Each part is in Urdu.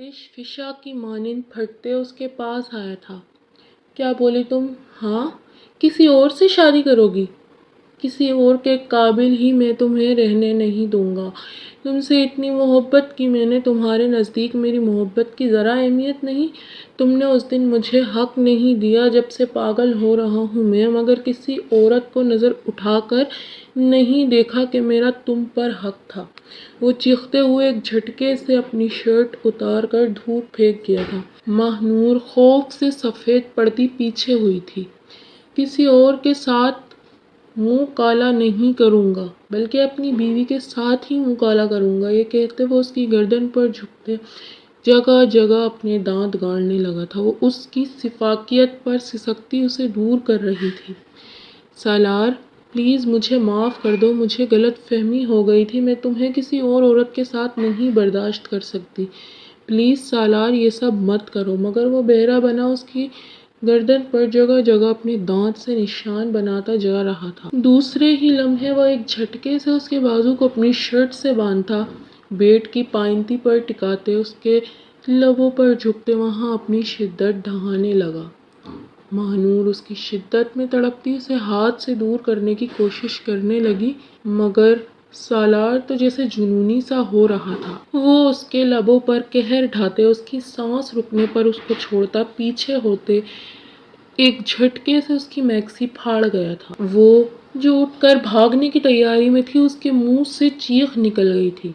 آتش فشاں کی مانند پھٹتے اس کے پاس آیا تھا۔ کیا بولے تم؟ ہاں، کسی اور سے شادی کرو گی؟ کسی اور کے قابل ہی میں تمہیں رہنے نہیں دوں گا۔ تم سے اتنی محبت کی میں نے، تمہارے نزدیک میری محبت کی ذرا اہمیت نہیں؟ تم نے اس دن مجھے حق نہیں دیا جب سے پاگل ہو رہا ہوں میں، مگر کسی عورت کو نظر اٹھا کر نہیں دیکھا کہ میرا تم پر حق تھا۔ وہ چیختے ہوئے ایک جھٹکے سے اپنی شرٹ اتار کر دور پھینک گیا تھا۔ ماہ نور خوف سے سفید پڑتی پیچھے ہوئی تھی۔ کسی اور کے ساتھ منہ کالا نہیں کروں گا، بلکہ اپنی بیوی کے ساتھ ہی منہ کالا کروں گا۔ یہ کہتے وہ اس کی گردن پر جھکتے جگہ جگہ اپنے دانت گاڑنے لگا تھا۔ وہ اس کی شفقیت پر سسکتی اسے دور کر رہی تھی۔ سالار، پلیز مجھے معاف کر دو، مجھے غلط فہمی ہو گئی تھی، میں تمہیں کسی اور عورت کے ساتھ نہیں برداشت کر سکتی۔ پلیز سالار، یہ سب مت کرو۔ مگر وہ بہرا بنا اس کی گردن پر جگہ جگہ اپنے دانت سے نشان بناتا جا رہا تھا۔ دوسرے ہی لمحے وہ ایک جھٹکے سے اس کے بازو کو اپنی شرٹ سے باندھتا، بیٹ کی پائنتی پر ٹکاتے، اس کے لبوں پر جھکتے وہاں اپنی شدت ڈھانے لگا۔ ماہ نور اس کی شدت میں تڑپتی اسے ہاتھ سے دور کرنے کی کوشش کرنے لگی، مگر سالار تو جیسے جنونی سا ہو رہا تھا۔ وہ اس کے لبوں پر قہر ڈھاتے، اس کی سانس رکنے پر اس کو چھوڑتا، پیچھے ہوتے ایک جھٹکے سے اس کی میکسی پھاڑ گیا تھا۔ وہ جو اٹھ کر بھاگنے کی تیاری میں تھی، اس کے منہ سے چیخ نکل گئی تھی۔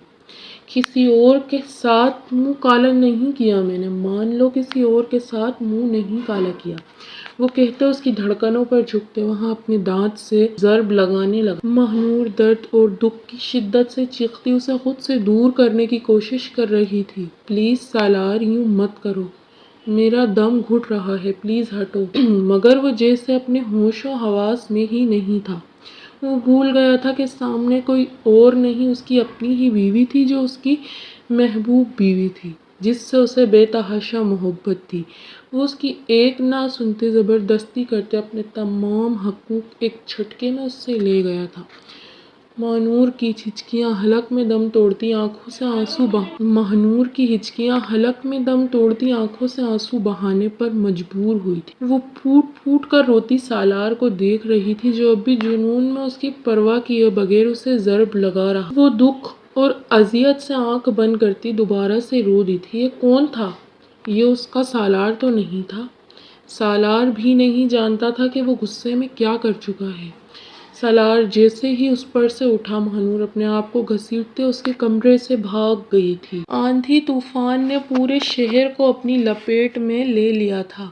کسی اور کے ساتھ منہ کالا نہیں کیا میں نے، مان لو کسی اور کے ساتھ منہ نہیں کالا کیا۔ وہ کہتے اس کی دھڑکنوں پر جھکتے وہاں اپنے دانت سے ضرب لگانے لگا۔ ماہ نور درد اور دکھ کی شدت سے چیختی اسے خود سے دور کرنے کی کوشش کر رہی تھی۔ پلیز سالار، یوں مت کرو، میرا دم گھٹ رہا ہے، پلیز ہٹو۔ مگر وہ جیسے اپنے ہوش و حواس میں ہی نہیں تھا۔ وہ بھول گیا تھا کہ سامنے کوئی اور نہیں، اس کی اپنی ہی بیوی تھی، جو اس کی محبوب بیوی تھی، جس سے اسے بے تحاشا محبت تھی۔ وہ اس کی ایک نہ سنتے، زبردستی کرتے اپنے تمام حقوق ایک جھٹکے میں اس سے لے گیا تھا۔ ماہ نور کی ہچکیاں حلق میں دم توڑتی آنکھوں سے آنسو بہانے پر مجبور ہوئی تھی۔ وہ پھوٹ پھوٹ کر روتی سالار کو دیکھ رہی تھی، جو اب بھی جنون میں اس کی پرواہ کیے بغیر اسے ضرب لگا رہا۔ وہ دکھ اور اذیت سے آنکھ بند کرتی دوبارہ سے رو دی تھی۔ یہ کون تھا؟ یہ اس کا سالار تو نہیں تھا۔ سالار بھی نہیں جانتا تھا کہ وہ غصے میں کیا کر چکا ہے۔ سالار جیسے ہی اس پر سے اٹھا، ماہ نور اپنے آپ کو گھسیٹتے اس کے کمرے سے بھاگ گئی تھی۔ آندھی طوفان نے پورے شہر کو اپنی لپیٹ میں لے لیا تھا۔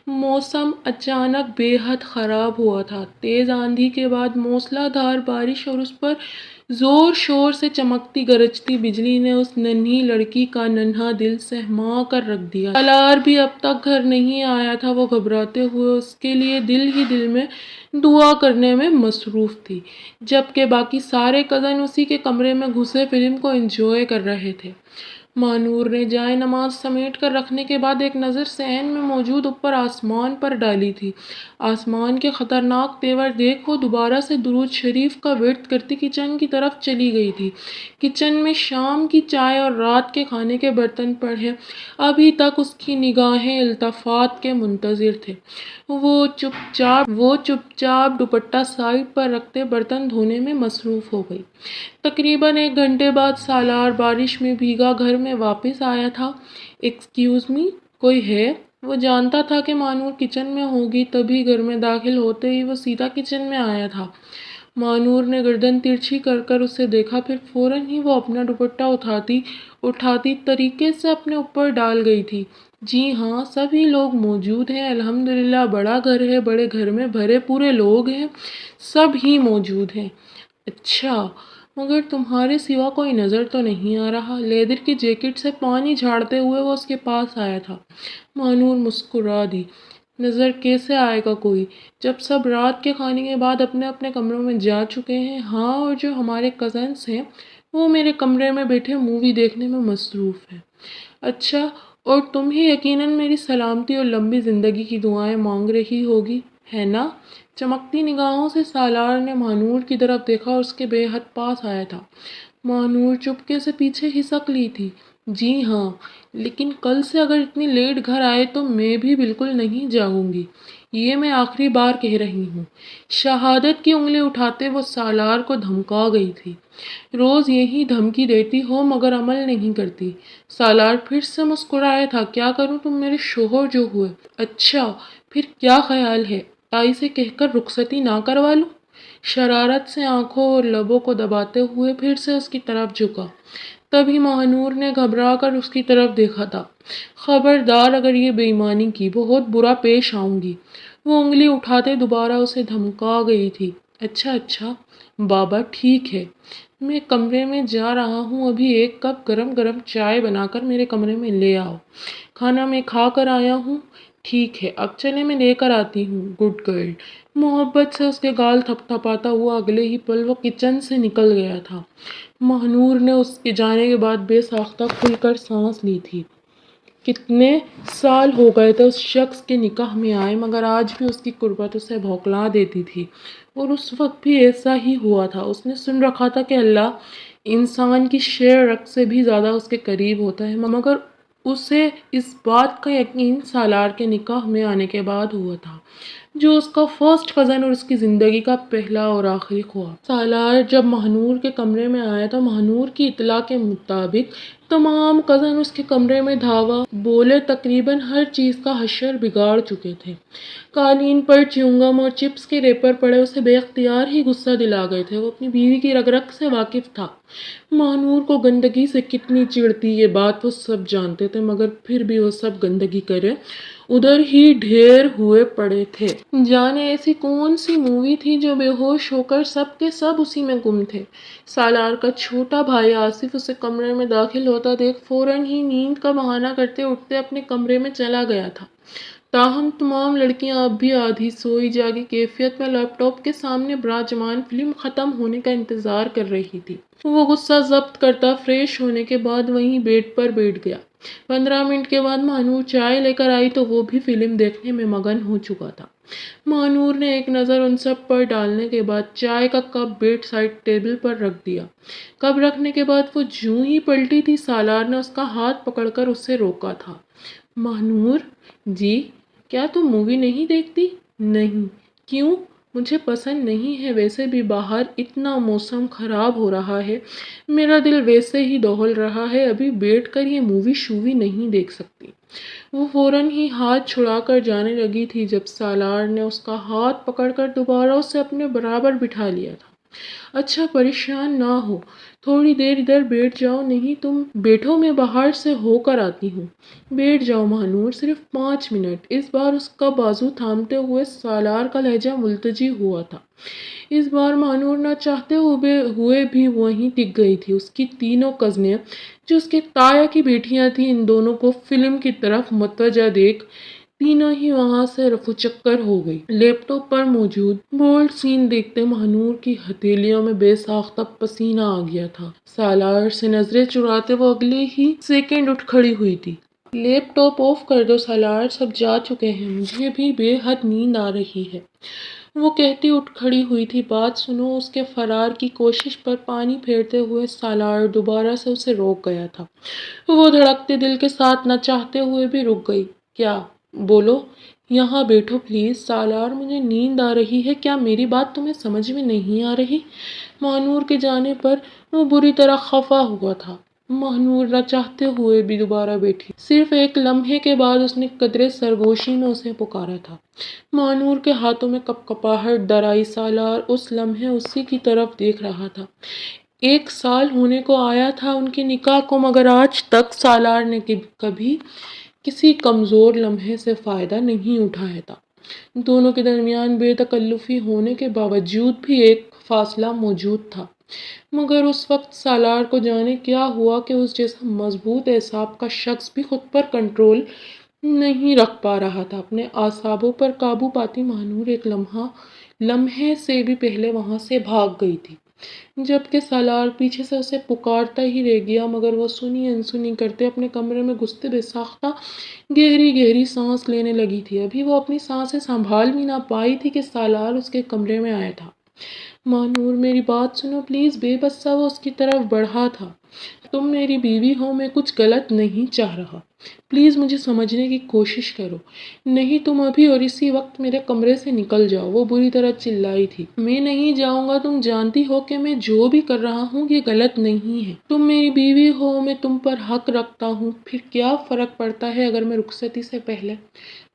موسم اچانک بے حد خراب ہوا تھا۔ تیز آندھی کے بعد موسلا دھار بارش اور اس پر زور شور سے چمکتی گرجتی بجلی نے اس ننھی لڑکی کا ننھا دل سہما کر رکھ دیا۔ سالار بھی اب تک گھر نہیں آیا تھا۔ وہ گھبراتے ہوئے اس کے لیے دل ہی دل میں دعا کرنے میں مصروف تھی، جبکہ باقی سارے کزن اسی کے کمرے میں گھسے فلم کو انجوائے کر رہے تھے۔ ماہ نور نے جائے نماز سمیٹ کر رکھنے کے بعد ایک نظر صحن میں موجود اوپر آسمان پر ڈالی تھی۔ آسمان کے خطرناک تیور دیکھ وہ دوبارہ سے درود شریف کا ورد کرتی کچن کی طرف چلی گئی تھی۔ کچن میں شام کی چائے اور رات کے کھانے کے برتن پڑے ابھی تک اس کی نگاہیں التفات کے منتظر تھے۔ وہ چپ چاپ دوپٹہ سائیڈ پر رکھتے برتن دھونے میں مصروف ہو گئی۔ تقریباً 1 گھنٹے بعد سالار بارش میں بھیگا گھر میں واپس آیا تھا۔ ایکسکیوز می، کوئی ہے؟ وہ جانتا تھا کہ ماہ نور کچن میں ہوگی، تبھی گھر میں داخل ہوتے ہی وہ سیدھا کچن میں آیا تھا۔ ماہ نور نے گردن ترچھی کر کر اسے دیکھا، پھر فوراً ہی وہ اپنا دوپٹہ اٹھاتی طریقے سے اپنے اوپر ڈال گئی تھی۔ جی ہاں، سبھی لوگ موجود ہیں، الحمدللہ، بڑا گھر ہے، بڑے گھر میں بھرے پورے لوگ ہیں، سب ہی موجود ہیں۔ اچھا، مگر تمہارے سوا کوئی نظر تو نہیں آ رہا۔ لیدر کی جیکٹ سے پانی جھاڑتے ہوئے وہ اس کے پاس آیا تھا۔ ماہ نور مسکرا دی۔ نظر کیسے آئے گا کوئی، جب سب رات کے کھانے کے بعد اپنے اپنے کمروں میں جا چکے ہیں؟ ہاں، اور جو ہمارے کزنس ہیں وہ میرے کمرے میں بیٹھے مووی دیکھنے میں مصروف ہیں۔ اچھا، اور تم ہی یقیناً میری سلامتی اور لمبی زندگی کی دعائیں مانگ رہی ہوگی، ہے نا؟ چمکتی نگاہوں سے سالار نے ماہ نور کی طرف دیکھا اور اس کے بے حد پاس آیا تھا۔ ماہ نور چپکے سے پیچھے کھسک لی تھی۔ جی ہاں، لیکن کل سے اگر اتنی لیٹ گھر آئے تو میں بھی بالکل نہیں جاگوں گی، یہ میں آخری بار کہہ رہی ہوں۔ شہادت کی انگلی اٹھاتے وہ سالار کو دھمکا گئی تھی۔ روز یہی دھمکی دیتی ہو مگر عمل نہیں کرتی۔ سالار پھر سے مسکرایا تھا، کیا کروں، تم میرے شوہر جو ہوئے۔ اچھا، پھر کیا خیال ہے، تائی سے کہہ کر رخصتی نہ کروا لوں؟ شرارت سے آنکھوں اور لبوں کو دباتے ہوئے پھر سے اس کی طرف جھکا۔ تبھی ماہنور نے گھبرا کر اس کی طرف دیکھا تھا۔ خبردار، اگر یہ بے ایمانی کی، بہت برا پیش آؤں گی۔ وہ انگلی اٹھاتے دوبارہ اسے دھمکا گئی تھی۔ اچھا اچھا بابا، ٹھیک ہے، میں کمرے میں جا رہا ہوں، ابھی ایک کپ گرم گرم چائے بنا کر میرے کمرے میں لے آؤ۔ کھانا میں کھا کر آیا ہوں۔ ٹھیک ہے، اب چلے میں لے کر آتی ہوں، گڈ گرل۔ محبت سے اس کے گال تھپ تھپاتا ہوا اگلے ہی پل وہ کچن سے نکل گیا تھا۔ ماہنور نے اس کے جانے کے بعد بے ساختہ کھل کر سانس لی تھی۔ کتنے سال ہو گئے تھے اس شخص کے نکاح میں آئے، مگر آج بھی اس کی قربت اسے بھوکلا دیتی تھی، اور اس وقت بھی ایسا ہی ہوا تھا۔ اس نے سن رکھا تھا کہ اللہ انسان کی شعر رگ سے بھی زیادہ اس کے قریب ہوتا ہے، مگر اسے اس بات کا یقین سالار کے نکاح میں آنے کے بعد ہوا تھا، جو اس کا فرسٹ کزن اور اس کی زندگی کا پہلا اور آخری خواب۔ سالار جب ماہنور کے کمرے میں آیا تو ماہنور کی اطلاع کے مطابق تمام کزن اس کے کمرے میں دھاوا بولے تقریباً ہر چیز کا حشر بگاڑ چکے تھے۔ قالین پر چیونگم اور چپس کے ریپر پڑے اسے بے اختیار ہی غصہ دلا گئے تھے۔ وہ اپنی بیوی کی رگ رگ سے واقف تھا۔ ماہنور کو گندگی سے کتنی چڑتی یہ بات وہ سب جانتے تھے، مگر پھر بھی وہ سب گندگی کرے ادھر ہی ڈھیر ہوئے پڑے تھے۔ جانے ایسی کون سی مووی تھی جو بے ہوش ہو کر سب کے سب اسی میں گم تھے۔ سالار کا چھوٹا بھائی آصف اسے کمرے میں داخل ہوتا دیکھ فوراً ہی نیند کا بہانہ کرتے اٹھتے اپنے کمرے میں چلا گیا تھا۔ تاہم تمام لڑکیاں اب بھی آدھی سوئی جاگی کیفیت میں لیپ ٹاپ کے سامنے براجمان فلم ختم ہونے کا انتظار کر رہی تھی۔ وہ غصہ ضبط کرتا فریش ہونے کے بعد وہیں بیڈ پر بیٹھ گیا۔ 15 منٹ کے بعد ماہنور چائے لے کر آئی تو وہ بھی فلم دیکھنے میں مگن ہو چکا تھا۔ ماہنور نے ایک نظر ان سب پر ڈالنے کے بعد چائے کا کپ بیڈ سائڈ ٹیبل پر رکھ دیا۔ کپ رکھنے کے بعد وہ جوں ہی پلٹی تھی، سالار نے اس کا ہاتھ پکڑ کر اسے روکا تھا۔ ماہنور جی، کیا تم مووی نہیں دیکھتی؟ نہیں۔ کیوں؟ مجھے پسند نہیں ہے، ویسے بھی باہر اتنا موسم خراب ہو رہا ہے، میرا دل ویسے ہی دہل رہا ہے، ابھی بیٹھ کر یہ مووی شووی نہیں دیکھ سکتی۔ وہ فوراً ہی ہاتھ چھڑا کر جانے لگی تھی جب سالار نے اس کا ہاتھ پکڑ کر دوبارہ اسے اپنے برابر بٹھا لیا تھا۔ اچھا، پریشان نہ ہو، تھوڑی دیر ادھر بیٹھ جاؤ، نہیں تم بیٹھو، میں باہر سے ہو کر آتی ہوں۔ بیٹھ جاؤ ماہنور، صرف 5 منٹ۔ اس بار اس کا بازو تھامتے ہوئے سالار کا لہجہ ملتجی ہوا تھا۔ اس بار ماہنور نہ چاہتے ہوئے بھی وہیں ٹک گئی تھی۔ اس کی تینوں کزنیں جو اس کے تایا کی بیٹیاں تھیں، ان دونوں کو فلم کی طرف متوجہ دیکھ تینوں ہی وہاں سے رفو چکر ہو گئی۔ لیپ ٹاپ پر موجود بولڈ سین دیکھتے ماہنور کی ہتھیلیوں میں بے ساختہ پسینہ آ گیا تھا۔ سالار سے نظریں چراتے وہ اگلے ہی سیکنڈ اٹھ کھڑی ہوئی تھی۔ لیپ ٹاپ آف کر دو سالار، سب جا چکے ہیں، مجھے بھی بے حد نیند آ رہی ہے، وہ کہتی اٹھ کھڑی ہوئی تھی۔ بات سنو، اس کے فرار کی کوشش پر پانی پھیرتے ہوئے سالار دوبارہ سے اسے روک گیا تھا۔ وہ دھڑکتے دل کے ساتھ نہ چاہتے ہوئے بھی رک گئی۔ کیا؟ بولو، یہاں بیٹھو پلیز۔ سالار، مجھے نیند آ رہی ہے، کیا میری بات تمہیں سمجھ میں نہیں آ رہی؟ ماہنور کے جانے پر وہ بری طرح خفا ہوا تھا۔ ماہنور نہ چاہتے ہوئے بھی دوبارہ بیٹھی۔ صرف ایک لمحے کے بعد اس نے قدرے سرگوشی میں اسے پکارا تھا۔ ماہنور کے ہاتھوں میں کپ کپاہٹ در آئی۔ سالار اس لمحے اسی کی طرف دیکھ رہا تھا۔ 1 سال ہونے کو آیا تھا ان کے نکاح کو، مگر آج تک سالار نے کبھی کسی کمزور لمحے سے فائدہ نہیں اٹھایا تھا۔ دونوں کے درمیان بے تکلفی ہونے کے باوجود بھی ایک فاصلہ موجود تھا، مگر اس وقت سالار کو جانے کیا ہوا کہ اس جیسا مضبوط اعصاب کا شخص بھی خود پر کنٹرول نہیں رکھ پا رہا تھا۔ اپنے اعصابوں پر قابو پاتی ماہنور ایک لمحے سے بھی پہلے وہاں سے بھاگ گئی تھی، جبکہ سالار پیچھے سے اسے پکارتا ہی رہ گیا، مگر وہ سنی انسنی کرتے اپنے کمرے میں گھستے بے ساختہ گہری گہری سانس لینے لگی تھی۔ ابھی وہ اپنی سانسیں سنبھال بھی نہ پائی تھی کہ سالار اس کے کمرے میں آیا تھا۔ ماہنور، میری بات سنو پلیز۔ بے بس سا وہ اس کی طرف بڑھا تھا۔ تم میری بیوی ہو، میں کچھ غلط نہیں چاہ رہا، پلیز مجھے سمجھنے کی کوشش کرو، نہیں تم ابھی اور اسی وقت میرے کمرے سے نکل جاؤ۔ وہ بری طرح چلائی تھی۔ میں نہیں جاؤں گا، تم جانتی ہو کہ میں جو بھی کر رہا ہوں یہ غلط نہیں ہے، تم میری بیوی ہو، میں تم پر حق رکھتا ہوں، پھر کیا فرق پڑتا ہے اگر میں رخصتی سے پہلے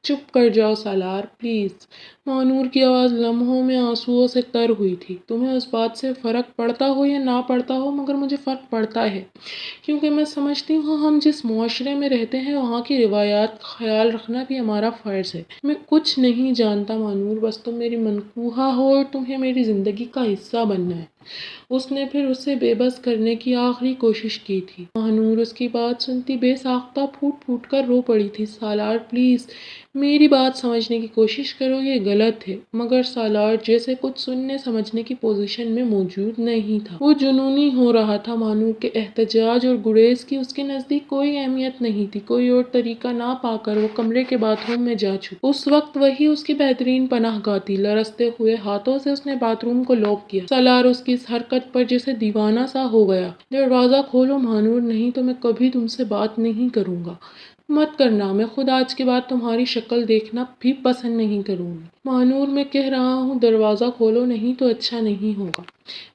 چپ کر جاؤ سالار پلیز۔ مانور کی آواز لمحوں میں آنسوؤں سے تر ہوئی تھی۔ تمہیں اس بات سے فرق پڑتا ہو یا نہ پڑتا ہو، مگر مجھے فرق پڑتا ہے، کیونکہ میں سمجھتی ہوں ہم جس معاشرے میں رہتے ہیں وہاں کی روایات کا خیال رکھنا بھی ہمارا فرض ہے۔ میں کچھ نہیں جانتا مانور، بس تم میری منقوہہ ہو اور تمہیں میری زندگی کا حصہ بننا ہے۔ اس نے پھر اسے بے بس کرنے کی آخری کوشش کی تھی۔ مانور اس کی بات سنتی بے ساختہ پھوٹ پھوٹ کر رو پڑی تھی۔ سالار پلیز میری بات سمجھنے کی کوشش کرو، یہ غلط ہے۔ مگر سالار جیسے کچھ سننے سمجھنے کی پوزیشن میں موجود نہیں تھا۔ وہ جنونی ہو رہا تھا۔ مانور کے احتجاج اور گریز کی اس کے نزدیک کوئی اہمیت نہیں تھی۔ کوئی اور طریقہ نہ پا کر وہ کمرے کے باتھ روم میں جا چکی۔ اس وقت وہی اس کی بہترین پناہ گاہ تھی۔ لرزتے ہوئے ہاتھوں سے اس نے باتھ روم کو لاک کیا۔ سالار اس کی اس حرکت پر جیسے دیوانہ سا ہو گیا۔ دروازہ کھولو مانور، نہیں تو میں کبھی تم سے بات نہیں کروں گا۔ مت کرنا، میں خود آج کے بعد تمہاری شکل دیکھنا بھی پسند نہیں کروں گی۔ مانور میں کہہ رہا ہوں دروازہ کھولو، نہیں تو اچھا نہیں ہوگا۔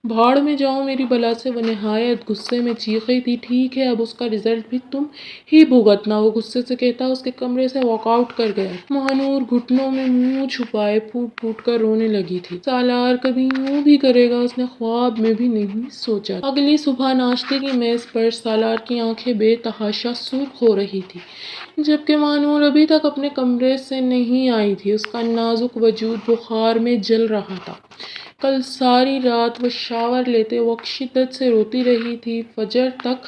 بھاڑ میں جاؤ میری بلا سے۔ وہ نہایت غصے میں چیخ رہی تھی۔ ٹھیک ہے، اب اس کا رزلٹ بھی تم ہی بھگتنا، وہ غصے سے کہتا اس کے کمرے سے واک آؤٹ کر گیا۔ مانور گھٹنوں میں منہ چھپائے پھوٹ پھوٹ کر رونے لگی تھی۔ سالار کبھی یوں بھی کرے گا اس نے خواب میں بھی نہیں سوچا تھا۔ اگلی صبح ناشتے کی میز پر سالار کی آنکھیں بے تحاشا سرخ ہو رہی تھی، جبکہ مانور ابھی تک اپنے کمرے سے نہیں آئی تھی۔ اس کا نازک وجود بخار میں جل رہا تھا۔ کل ساری رات وہ شاور لیتے وقت شدت سے روتی رہی تھی۔ فجر تک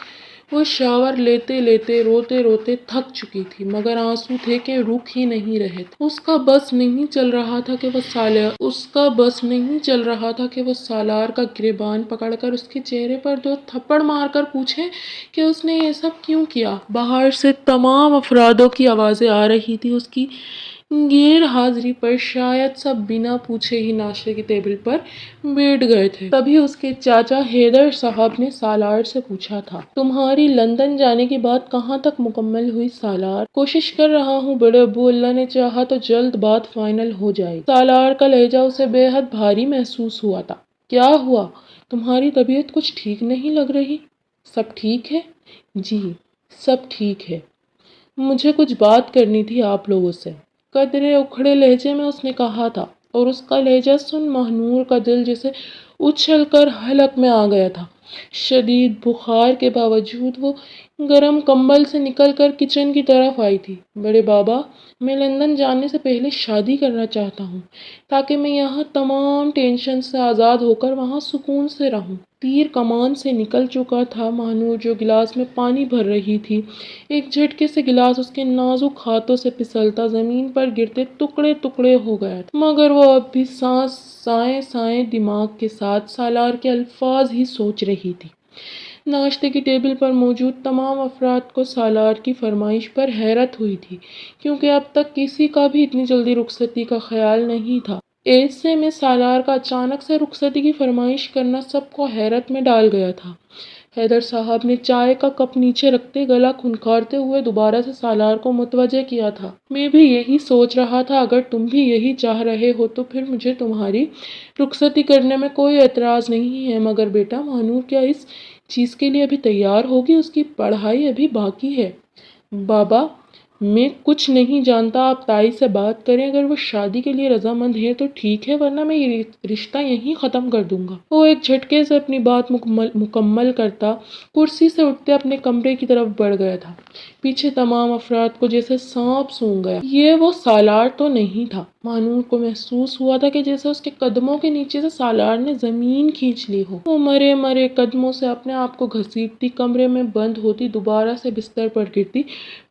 وہ شاور لیتے لیتے روتے روتے تھک چکی تھی، مگر آنسو تھے کہ رک ہی نہیں رہے تھے۔ اس کا بس نہیں چل رہا تھا کہ وہ سالار کا گریبان پکڑ کر اس کے چہرے پر 2 تھپڑ مار کر پوچھے کہ اس نے یہ سب کیوں کیا۔ باہر سے تمام افرادوں کی آوازیں آ رہی تھی۔ اس کی غیر حاضری پر شاید سب بنا پوچھے ہی ناشتے کی ٹیبل پر بیٹھ گئے تھے۔ تبھی اس کے چاچا حیدر صاحب نے سالار سے پوچھا تھا، تمہاری لندن جانے کی بات کہاں تک مکمل ہوئی سالار؟ کوشش کر رہا ہوں بڑے ابو، اللہ نے چاہا تو جلد بات فائنل ہو جائے گی۔ سالار کا لہجہ اسے بے حد بھاری محسوس ہوا تھا۔ کیا ہوا؟ تمہاری طبیعت کچھ ٹھیک نہیں لگ رہی؟ سب ٹھیک ہے؟ جی سب ٹھیک ہے، مجھے کچھ بات کرنی تھی آپ لوگوں سے، قدرے اکھڑے لہجے میں اس نے کہا تھا، اور اس کا لہجہ سن مانور کا دل جیسے اچھل کر حلق میں آ گیا تھا۔ شدید بخار کے باوجود وہ گرم کمبل سے نکل کر کچن کی طرف آئی تھی۔ بڑے بابا، میں لندن جانے سے پہلے شادی کرنا چاہتا ہوں، تاکہ میں یہاں تمام ٹینشن سے آزاد ہو کر وہاں سکون سے رہوں۔ تیر کمان سے نکل چکا تھا۔ مانور جو گلاس میں پانی بھر رہی تھی، ایک جھٹکے سے گلاس اس کے نازک ہاتھوں سے پھسلتا زمین پر گرتے ٹکڑے ٹکڑے ہو گیا تھا، مگر وہ اب بھی سائیں سائیں دماغ کے ساتھ سالار کے الفاظ ہی سوچ رہی تھی۔ ناشتے کی ٹیبل پر موجود تمام افراد کو سالار کی فرمائش پر حیرت ہوئی تھی، کیونکہ اب تک کسی کا بھی اتنی جلدی رخصتی کا خیال نہیں تھا۔ ایسے میں سالار کا اچانک سے رخصتی کی فرمائش کرنا سب کو حیرت میں ڈال گیا تھا۔ حیدر صاحب نے چائے کا کپ نیچے رکھتے گلا کھنکھارتے ہوئے دوبارہ سے سالار کو متوجہ کیا تھا۔ میں بھی یہی سوچ رہا تھا، اگر تم بھی یہی چاہ رہے ہو تو پھر مجھے تمہاری رخصتی کرنے میں کوئی اعتراض نہیں ہے، مگر بیٹا مانور کیا اس چیز کے لیے ابھی تیار ہوگی؟ اس کی پڑھائی ابھی باقی ہے۔ بابا میں کچھ نہیں جانتا، آپ تائی سے بات کریں، اگر وہ شادی کے لیے رضامند ہے تو ٹھیک ہے، ورنہ میں یہ رشتہ یہیں ختم کر دوں گا۔ وہ ایک جھٹکے سے اپنی بات مکمل کرتا کرسی سے اٹھتے اپنے کمرے کی طرف بڑھ گیا تھا۔ پیچھے تمام افراد کو جیسے سانپ سونگھ گیا۔ یہ وہ سالار تو نہیں تھا۔ مانور کو محسوس ہوا تھا کہ جیسے اس کے قدموں کے نیچے سے سالار نے زمین کھینچ لی ہو۔ وہ مرے مرے قدموں سے اپنے آپ کو گھسیٹتی کمرے میں بند ہوتی، دوبارہ سے بستر پر گرتی،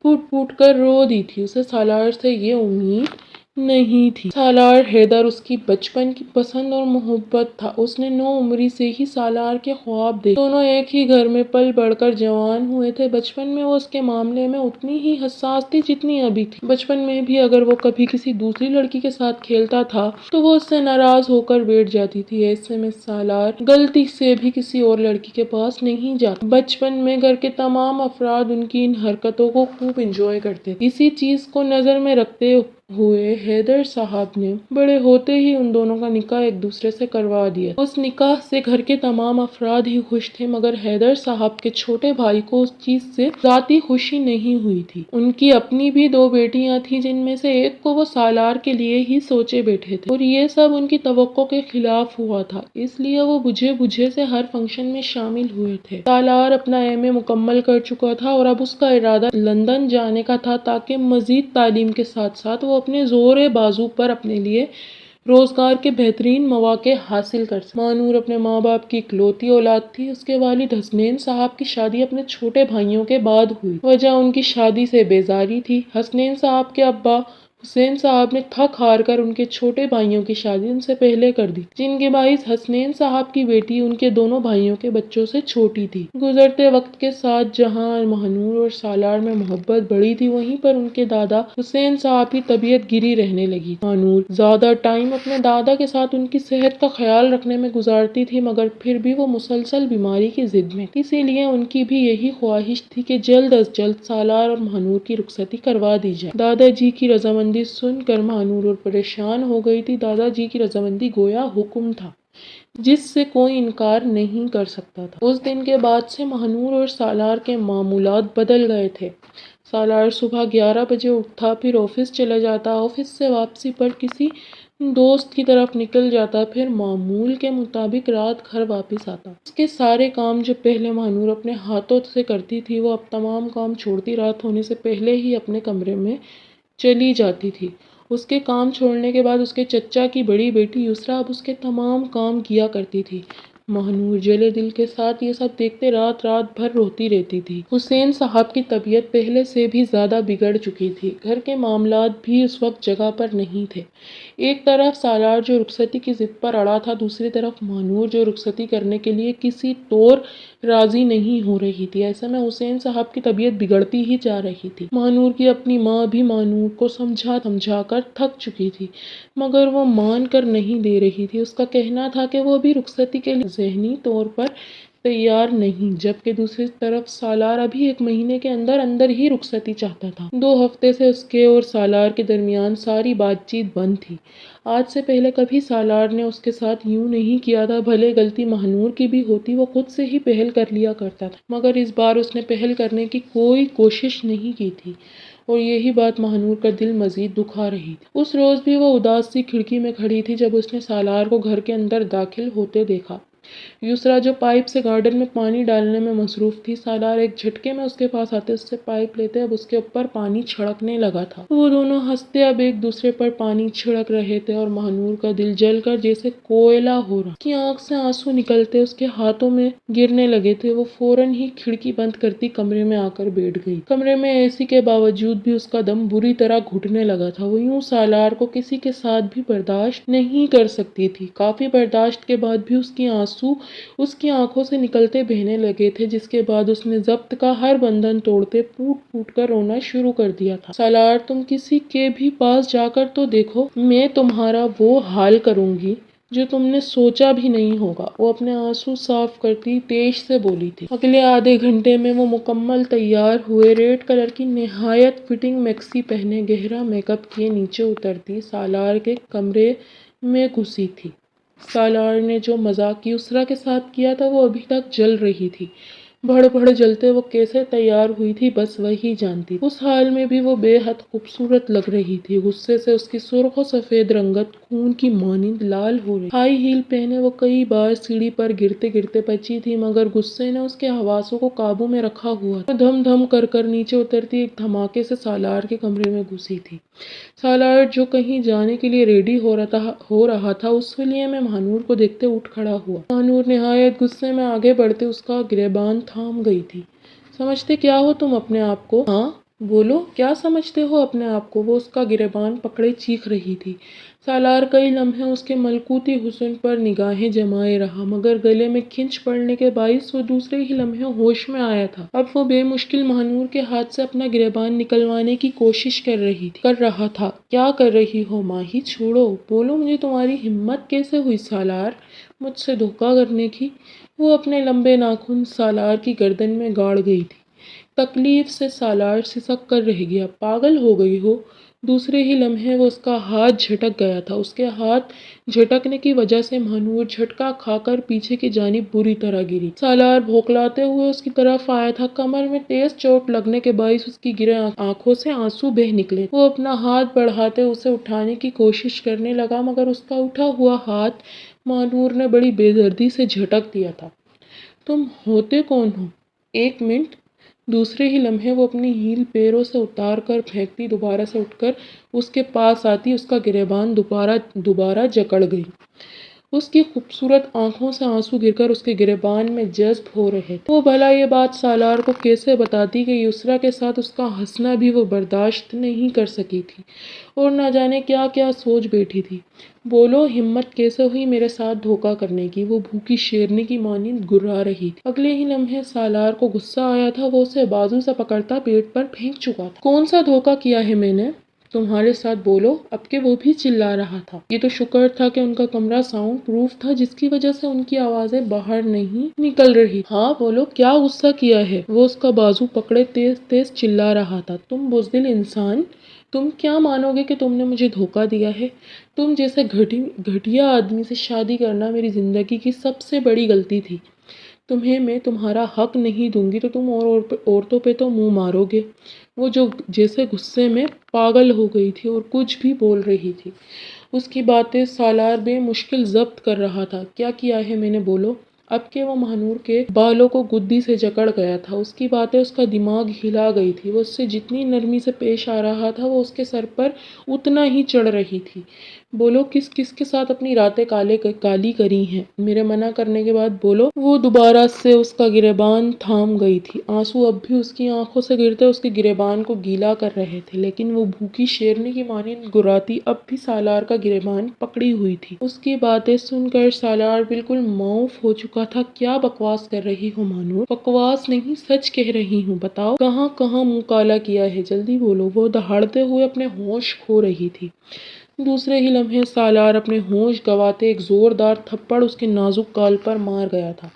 پھوٹ پھوٹ کر رو دی تھی۔ اسے سالار سے یہ امید نہیں تھی۔ سالار حیدر اس کی بچپن کی پسند اور محبت تھا۔ اس نے 9 عمری سے ہی سالار کے خواب دیکھے۔ دونوں ایک ہی گھر میں پل بڑھ کر جوان ہوئے تھے۔ بچپن میں وہ اس کے معاملے میں اتنی ہی حساس تھی جتنی ابھی تھی۔ بچپن میں بھی اگر وہ کبھی کسی دوسری لڑکی کے ساتھ کھیلتا تھا تو وہ اس سے ناراض ہو کر بیٹھ جاتی تھی۔ ایسے میں سالار غلطی سے بھی کسی اور لڑکی کے پاس نہیں جاتا۔ بچپن میں گھر کے تمام افراد ان کی ان حرکتوں کو خوب انجوائے کرتے تھے۔ اسی چیز کو نظر میں رکھتے ہوئے حیدر صاحب نے بڑے ہوتے ہی ان دونوں کا نکاح ایک دوسرے سے کروا دیا۔ اس نکاح سے گھر کے تمام افراد ہی خوش تھے، مگر حیدر صاحب کے چھوٹے بھائی کو اس چیز سے ذاتی خوشی نہیں ہوئی تھی۔ ان کی اپنی بھی 2 بیٹیاں تھیں، جن میں سے ایک کو وہ سالار کے لیے ہی سوچے بیٹھے تھے، اور یہ سب ان کی توقع کے خلاف ہوا تھا، اس لیے وہ بجھے سے ہر فنکشن میں شامل ہوئے تھے۔ سالار اپنا ایم اے مکمل کر چکا تھا اور اب اس کا ارادہ لندن جانے کا تھا تاکہ مزید تعلیم کے ساتھ ساتھ وہ اپنے زور بازو پر اپنے لیے روزگار کے بہترین مواقع حاصل کر سکے۔ مانور اپنے ماں باپ کی اکلوتی اولاد تھی۔ اس کے والد حسنین صاحب کی شادی اپنے چھوٹے بھائیوں کے بعد ہوئی۔ وجہ ان کی شادی سے بیزاری تھی۔ حسنین صاحب کے ابا حسین صاحب نے تھک ہار کر ان کے چھوٹے بھائیوں کی شادی ان سے پہلے کر دی، جن کے باعث حسنین صاحب کی بیٹی ان کے دونوں بھائیوں کے بچوں سے چھوٹی تھی۔ گزرتے وقت کے ساتھ جہاں مہنور اور سالار میں محبت بڑھی تھی، وہیں پر ان کے دادا حسین صاحب کی طبیعت گری رہنے لگی۔ مہنور زیادہ ٹائم اپنے دادا کے ساتھ ان کی صحت کا خیال رکھنے میں گزارتی تھی، مگر پھر بھی وہ مسلسل بیماری کی ضد میں تھی۔ اسی لیے ان کی بھی یہی خواہش تھی کہ جلد از جلد سالار اور مہنور کی رخصتی کروا دی جائے۔ دادا جی کی رضامندی سن کر مہنور اور پریشان ہو گئی تھی۔ دادا جی کی رضامندی گویا حکم تھا جس سے کوئی انکار نہیں کر سکتا تھا۔ اس دن کے بعد سے مہنور اور سالار کے معمولات بدل گئے تھے۔ سالار صبح 11 بجے اٹھتا، پھر آفس چلا جاتا، آفس سے واپسی پر کسی دوست کی طرف نکل جاتا، پھر معمول کے مطابق رات گھر واپس آتا۔ اس کے سارے کام جو پہلے مہنور اپنے ہاتھوں سے کرتی تھی، وہ اب تمام کام چھوڑتی رات ہونے سے پہلے ہی اپنے کمرے میں چلی جاتی تھی۔ اس کے کام چھوڑنے کے بعد اس کے چچا کی بڑی بیٹی یسریٰ اب اس کے تمام کام کیا کرتی تھی۔ مہنور جلے دل کے ساتھ یہ سب دیکھتے رات بھر روتی رہتی تھی۔ حسین صاحب کی طبیعت پہلے سے بھی زیادہ بگڑ چکی تھی۔ گھر کے معاملات بھی اس وقت جگہ پر نہیں تھے۔ ایک طرف سالار جو رخصتی کی ضد پر اڑا تھا، دوسری طرف مہنور جو رخصتی کرنے کے لیے کسی طور راضی نہیں ہو رہی تھی۔ ایسے میں حسین صاحب کی طبیعت بگڑتی ہی جا رہی تھی۔ مہنور کی اپنی ماں بھی مہنور کو سمجھا کر تھک چکی تھی، مگر وہ مان کر نہیں دے رہی تھی۔ اس کا کہنا تھا کہ وہ بھی رخصتی کے لیے ذہنی طور پر تیار نہیں، جبکہ دوسری طرف سالار ابھی 1 مہینے کے اندر ہی رخصتی چاہتا تھا۔ 2 ہفتے سے اس کے اور سالار کے درمیان ساری بات چیت بند تھی۔ آج سے پہلے کبھی سالار نے اس کے ساتھ یوں نہیں کیا تھا۔ بھلے غلطی مہنور کی بھی ہوتی، وہ خود سے ہی پہل کر لیا کرتا تھا، مگر اس بار اس نے پہل کرنے کی کوئی کوشش نہیں کی تھی، اور یہی بات مہنور کا دل مزید دکھا رہی تھی۔ اس روز بھی وہ اداس سی کھڑکی میں کھڑی تھی جب اس نے سالار کو گھر کے اندر داخل ہوتے دیکھا۔ یسریٰ جو پائپ سے گارڈن میں پانی ڈالنے میں مصروف تھی، سالار ایک جھٹکے میں اس کے پاس آتے اس سے پائپ لیتے اب اس کے اوپر پانی چھڑکنے لگا تھا۔ وہ دونوں ہنستے اب ایک دوسرے پر پانی چھڑک رہے تھے، اور مہنور کا دل جل کر جیسے کوئلہ ہو رہا۔ اس کی آنکھ سے آنسو نکلتے اس کے ہاتھوں میں گرنے لگے تھے۔ وہ فوراً ہی کھڑکی بند کرتی کمرے میں آ کر بیٹھ گئی۔ کمرے میں اے سی کے باوجود بھی اس کا دم بری طرح گھٹنے لگا تھا۔ وہ یوں سالار کو کسی کے ساتھ بھی برداشت نہیں کر سکتی تھی۔ کافی برداشت کے بعد بھی اس کی آنسو اس کی آنکھوں سے نکلتے بہنے لگے تھے، جس کے بعد اس نے ضبط کا ہر بندھن توڑتے پھوٹ کر رونا شروع کر دیا تھا۔ سالار، تم کسی کے بھی پاس جا کر تو دیکھو، میں تمہارا وہ حال کروں گی جو تم نے سوچا بھی نہیں ہوگا۔ وہ اپنے آنسو صاف کرتی تیش سے بولی تھی۔ اگلے آدھے گھنٹے میں وہ مکمل تیار ہوئے، ریڈ کلر کی نہایت فٹنگ میکسی پہنے، گہرا میک اپ کیے نیچے اترتی سالار کے کمرے میں گھسی تھی۔ سالار نے جو مذاق یسریٰ کے ساتھ کیا تھا، وہ ابھی تک جل رہی تھی۔ بھڑ جلتے وہ کیسے تیار ہوئی تھی، بس وہی جانتی۔ اس حال میں بھی وہ بے حد خوبصورت لگ رہی تھی۔ غصے سے اس کی سرخ و سفید رنگت خون کی مانند لال ہو رہی۔ ہائی ہیل پہنے وہ کئی بار سیڑھی پر گرتے بچی تھی، مگر غصے نے اس کے حواسوں کو قابو میں رکھا ہوا تھا۔ وہ دھم کر نیچے اترتی ایک دھماکے سے سالار کے کمرے میں گھسی تھی۔ سالار جو کہیں جانے کے لیے ریڈی ہو رہا تھا، اس ویلے میں مہنور کو دیکھتے اٹھ کھڑا ہوا۔ مہنور نہایت غصے میں آگے بڑھتے اس کا گریباں تھام گئی تھی۔ سمجھتے کیا ہو تم اپنے آپ کو؟ ہاں، بولو کیا سمجھتے ہو اپنے آپ کو؟ وہ اس کا گریبان پکڑے چیخ رہی تھی۔ سالار کئی لمحے اس کے ملکوتی حسن پر نگاہیں جمائے رہا، مگر گلے میں کھنچ پڑنے کے باعث وہ دوسرے ہی لمحے ہوش میں آیا تھا۔ اب وہ بے مشکل مہنور کے ہاتھ سے اپنا گریبان نکلوانے کی کوشش کر رہا تھا۔ کیا کر رہی ہو ماہی؟ چھوڑو! بولو مجھے تمہاری ہمت کیسے ہوئی سالار، مجھ سے دھوکہ کرنے کی؟ وہ اپنے لمبے ناخن سالار کی گردن میں گاڑ گئی تھی۔ تکلیف سے سالار سسک کر رہ گیا۔ پاگل ہو گئی ہو؟ دوسرے ہی لمحے وہ اس کا ہاتھ جھٹک گیا تھا۔ اس کے ہاتھ جھٹکنے کی وجہ سے مہنور جھٹکا کھا کر پیچھے کی جانب بری طرح گری۔ سالار بھوکلاتے ہوئے اس کی طرف آیا تھا۔ کمر میں تیز چوٹ لگنے کے باعث اس کی گرے آنکھوں سے آنسو بہہ نکلے۔ وہ اپنا ہاتھ بڑھاتے اسے اٹھانے کی کوشش کرنے لگا، مگر اس کا اٹھا ہوا ہاتھ مہنور نے بڑی بے دردی سے جھٹک دیا تھا۔ تم ہوتے کون ہو؟ ایک منٹ! دوسرے ہی لمحے وہ اپنی ہیل پیروں سے اتار کر پھینکتی، دوبارہ سے اٹھ کر اس کے پاس آتی، اس کا گریبان دوبارہ جکڑ گئی۔ اس کی خوبصورت آنکھوں سے آنسو گر کر اس کے گریبان میں جذب ہو رہے تھے۔ وہ بھلا یہ بات سالار کو کیسے بتاتی کہ یسریٰ کے ساتھ اس کا ہنسنا بھی وہ برداشت نہیں کر سکی تھی، اور نہ جانے کیا کیا سوچ بیٹھی تھی۔ بولو ہمت کیسے ہوئی میرے ساتھ دھوکہ کرنے کی؟ وہ بھوکی شیرنی کی مانند گرا رہی تھی۔ اگلے ہی لمحے سالار کو غصہ آیا تھا۔ وہ اسے بازو سے پکڑتا پیٹ پر پھینک چکا تھا۔ کون سا دھوکہ کیا ہے میں نے تمہارے ساتھ؟ بولو! اب کہ وہ بھی چلا رہا تھا۔ یہ تو شکر تھا کہ ان کا کمرہ ساؤنڈ پروف تھا، جس کی وجہ سے ان کی آوازیں باہر نہیں نکل رہی۔ ہاں بولو کیا غصہ کیا ہے؟ وہ اس کا بازو پکڑے تیز تیز چلا رہا تھا۔ تم بزدل انسان! تم کیا مانو گے کہ تم نے مجھے دھوکہ دیا ہے؟ تم جیسے گھٹیا آدمی سے شادی کرنا میری زندگی کی سب سے بڑی غلطی تھی۔ تمہیں میں تمہارا حق نہیں دوں گی تو تم عورتوں پہ تو منہ مارو گے۔ وہ جو جیسے غصے میں پاگل ہو گئی تھی اور کچھ بھی بول رہی تھی۔ اس کی باتیں سالار بے مشکل ضبط کر رہا تھا۔ کیا کیا ہے میں نے؟ بولو! اب کہ وہ مہنور کے بالوں کو گدی سے جکڑ گیا تھا، اس کی باتیں اس کا دماغ ہلا گئی تھی۔ وہ اس سے جتنی نرمی سے پیش آ رہا تھا، وہ اس کے سر پر اتنا ہی چڑھ رہی تھی۔ بولو کس کس کے ساتھ اپنی راتیں کالی کری ہیں؟ میرے منع کرنے کے بعد بولو! وہ دوبارہ سے اس کا گریبان تھام گئی تھی۔ آنسو اب بھی اس کی آنکھوں سے گرتے اس کے گریبان کو گیلا کر رہے تھے، لیکن وہ بھوکی شیرنی کی مانند گراتی اب بھی سالار کا گریبان پکڑی ہوئی تھی۔ اس کی باتیں سن کر سالار بالکل معاف ہو چکا تھا۔ کیا بکواس کر رہی ہو مانور؟ بکواس نہیں، سچ کہہ رہی ہوں۔ بتاؤ کہاں کہاں منہ کالا کیا ہے؟ جلدی بولو! وہ دہاڑتے ہوئے اپنے ہوش کھو رہی تھی۔ دوسرے ہی لمحے سالار اپنے ہوش گنواتے ایک زوردار تھپڑ اس کے نازک گال پر مار گیا تھا۔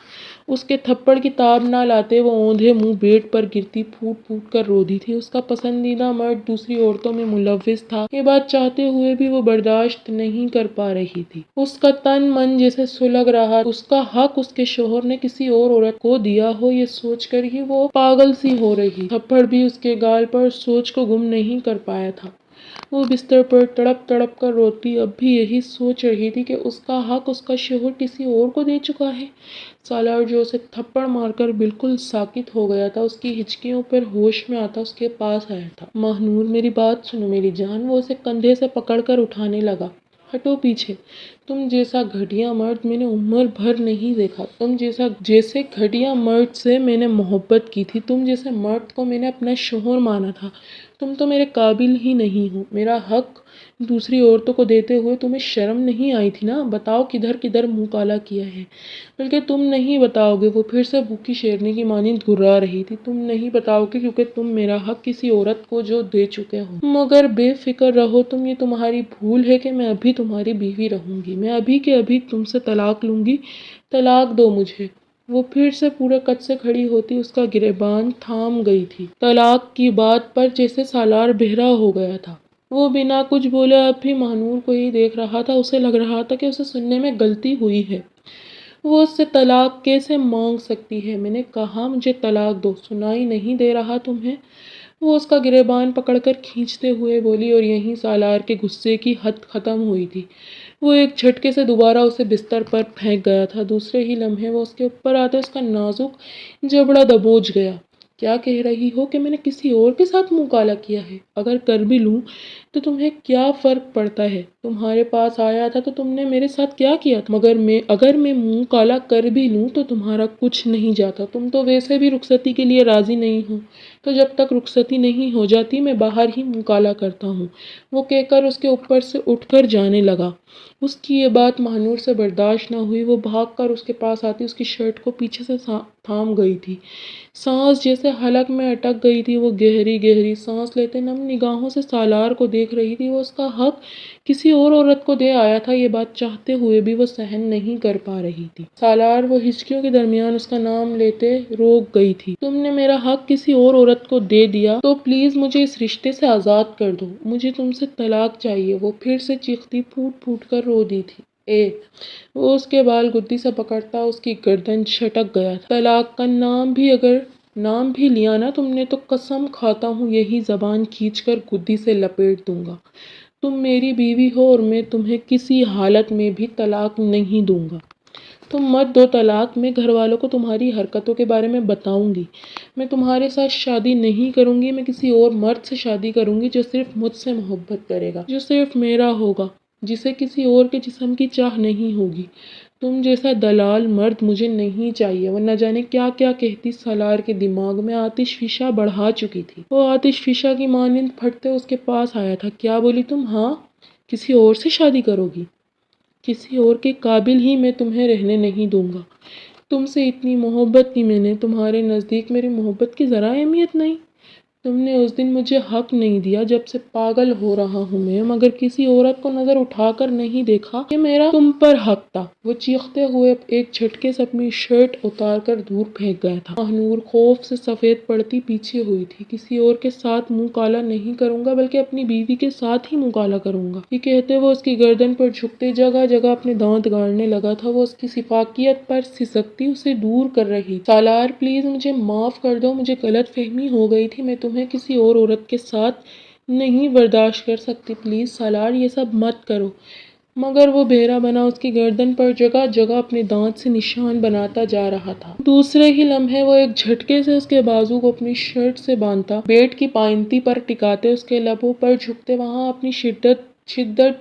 اس کے تھپڑ کی تاب نہ لاتے وہ اوندھے منہ بیڈ پر گرتی پھوٹ پھوٹ کر روتی تھی۔ اس کا پسندیدہ مرد دوسری عورتوں میں ملوث تھا، یہ بات چاہتے ہوئے بھی وہ برداشت نہیں کر پا رہی تھی۔ اس کا تن من جیسے سلگ رہا، اس کا حق اس کے شوہر نے کسی اور عورت کو دیا ہو، یہ سوچ کر ہی وہ پاگل سی ہو رہی۔ تھپڑ بھی اس کے گال پر سوچ کو گم نہیں کر پایا تھا۔ وہ بستر پر تڑپ تڑپ کر روتی اب بھی یہی سوچ رہی تھی کہ اس کا حق اس کا شوہر کسی اور کو دے چکا ہے۔ سالار جو اسے تھپڑ مار کر بالکل ساکت ہو گیا تھا، اس کی ہچکیوں پر ہوش میں آتا اس کے پاس آیا تھا۔ مہنور میری بات سنو میری جان! وہ اسے کندھے سے پکڑ کر اٹھانے لگا۔ ہٹو پیچھے! تم جیسا گھٹیا مرد میں نے عمر بھر نہیں دیکھا۔ تم جیسے گھٹیا مرد سے میں نے محبت کی تھی، تم جیسے مرد کو میں نے اپنا شوہر مانا تھا۔ تم تو میرے قابل ہی نہیں ہو۔ میرا حق دوسری عورتوں کو دیتے ہوئے تمہیں شرم نہیں آئی تھی نا؟ بتاؤ کدھر کدھر منہ کالا کیا ہے؟ بلکہ تم نہیں بتاؤ گے، وہ پھر سے بھوکی شیرنی کی مانند گرا رہی تھی۔ تم نہیں بتاؤ گے کیونکہ تم میرا حق کسی عورت کو جو دے چکے ہو۔ مگر بے فکر رہو تم، یہ تمہاری بھول ہے کہ میں ابھی تمہاری بیوی رہوں گی۔ میں ابھی کے ابھی تم سے طلاق لوں گی۔ طلاق دو مجھے۔ وہ پھر سے پورے قد سے کھڑی ہوتی اس کا گریبان تھام گئی تھی۔ طلاق کی بات پر جیسے سالار بہرا ہو گیا تھا۔ وہ بنا کچھ بولے اب بھی مہنور کو ہی دیکھ رہا تھا۔ اسے لگ رہا تھا کہ اسے سننے میں غلطی ہوئی ہے۔ وہ اس سے طلاق کیسے مانگ سکتی ہے؟ میں نے کہا مجھے طلاق دو، سنائی نہیں دے رہا تمہیں؟ وہ اس کا گریبان پکڑ کر کھینچتے ہوئے بولی، اور یہیں سالار کے غصے کی حد ختم ہوئی تھی۔ وہ ایک جھٹکے سے دوبارہ اسے بستر پر پھینک گیا تھا۔ دوسرے ہی لمحے وہ اس کے اوپر آتے اس کا نازک جبڑا دبوچ گیا۔ کیا کہہ رہی ہو کہ میں نے کسی اور کے ساتھ منہ کالا کیا ہے؟ اگر کر بھی لوں تو تمہیں کیا فرق پڑتا ہے؟ تمہارے پاس آیا تھا تو تم نے میرے ساتھ کیا کیا تھا؟ مگر اگر میں منہ کالا کر بھی لوں تو تمہارا کچھ نہیں جاتا، تم تو ویسے بھی رخصتی کے لیے راضی نہیں ہو، تو جب تک رخصتی نہیں ہو جاتی میں باہر ہی منہ کالا کرتا ہوں۔ وہ کہہ کر اس کے اوپر سے اٹھ کر جانے لگا۔ اس کی یہ بات مہنور سے برداشت نہ ہوئی، وہ بھاگ کر اس کے پاس آتی اس کی شرٹ کو پیچھے سے تھام گئی تھی۔ سانس جیسے حلق میں اٹک گئی تھی، وہ گہری گہری سانس لیتے نم نگاہوں سے سالار کو دیکھ رہی تھی۔ وہ اس کا حق کسی اور عورت کو دے آیا تھا، یہ بات چاہتے ہوئے بھی وہ سہن نہیں کر پا رہی تھی۔ سالار، وہ ہچکیوں کے درمیان اس کا نام لیتے روک گئی تھی۔ تم نے میرا حق کسی اور عورت کو دے دیا تو پلیز مجھے اس رشتے سے آزاد کر دو، مجھے تم سے طلاق چاہیے۔ وہ پھر سے چیختی پھوٹ پھوٹ کر رو دی تھی۔ وہ اس کے بال گدی سے پکڑتا اس کی گردن چھٹک گیا تھا۔ طلاق کا نام بھی لیا نا تم نے تو قسم کھاتا ہوں یہی زبان کھینچ کر گدی سے لپیٹ دوں گا۔ تم میری بیوی ہو اور میں تمہیں کسی حالت میں بھی طلاق نہیں دوں گا۔ تم مت دو طلاق، میں گھر والوں کو تمہاری حرکتوں کے بارے میں بتاؤں گی۔ میں تمہارے ساتھ شادی نہیں کروں گی، میں کسی اور مرد سے شادی کروں گی جو صرف مجھ سے محبت کرے گا، جو صرف میرا ہوگا، جسے کسی اور کے جسم کی چاہ نہیں ہوگی۔ تم جیسا دلال مرد مجھے نہیں چاہیے۔ وہ نہ جانے کیا کیا کہتی سالار کے دماغ میں آتش فشاں بڑھا چکی تھی۔ وہ آتش فشاں کی مانند پھٹتے اس کے پاس آیا تھا۔ کیا بولی تم؟ ہاں، کسی اور سے شادی کرو گی؟ کسی اور کے قابل ہی میں تمہیں رہنے نہیں دوں گا۔ تم سے اتنی محبت کی میں نے، تمہارے نزدیک میری محبت کی ذرا اہمیت نہیں؟ تم نے اس دن مجھے حق نہیں دیا جب سے پاگل ہو رہا ہوں میں، مگر کسی عورت کو نظر اٹھا کر نہیں دیکھا کہ میرا تم پر حق تھا۔ وہ چیختے ہوئے ایک جھٹکے سے اپنی شرٹ اتار کر دور پھینک گیا تھا۔ مہنور خوف سے سفید پڑتی پیچھے ہوئی تھی۔ کسی اور کے ساتھ منہ کالا نہیں کروں گا بلکہ اپنی بیوی کے ساتھ ہی منہ کالا کروں گا، یہ کہتے وہ اس کی گردن پر جھکتے جگہ جگہ اپنے دانت گاڑنے لگا تھا۔ وہ اس کی سفاکیت پر سسکتی اسے دور کر رہی۔ سالار، پلیز مجھے معاف کر دو، مجھے غلط فہمی ہو گئی تھی، میں تمہیں کسی اور عورت کے ساتھ نہیں برداشت کر سکتی، پلیز سالار یہ سب مت کرو۔ مگر وہ بہرا بنا اس کی گردن پر جگہ جگہ اپنے دانت سے نشان بناتا جا رہا تھا۔ دوسرے ہی لمحے وہ ایک جھٹکے سے اس کے بازو کو اپنی شرٹ سے باندھتا، بیٹ کی پائنتی پر ٹکاتے اس کے لبوں پر جھکتے وہاں اپنی شدت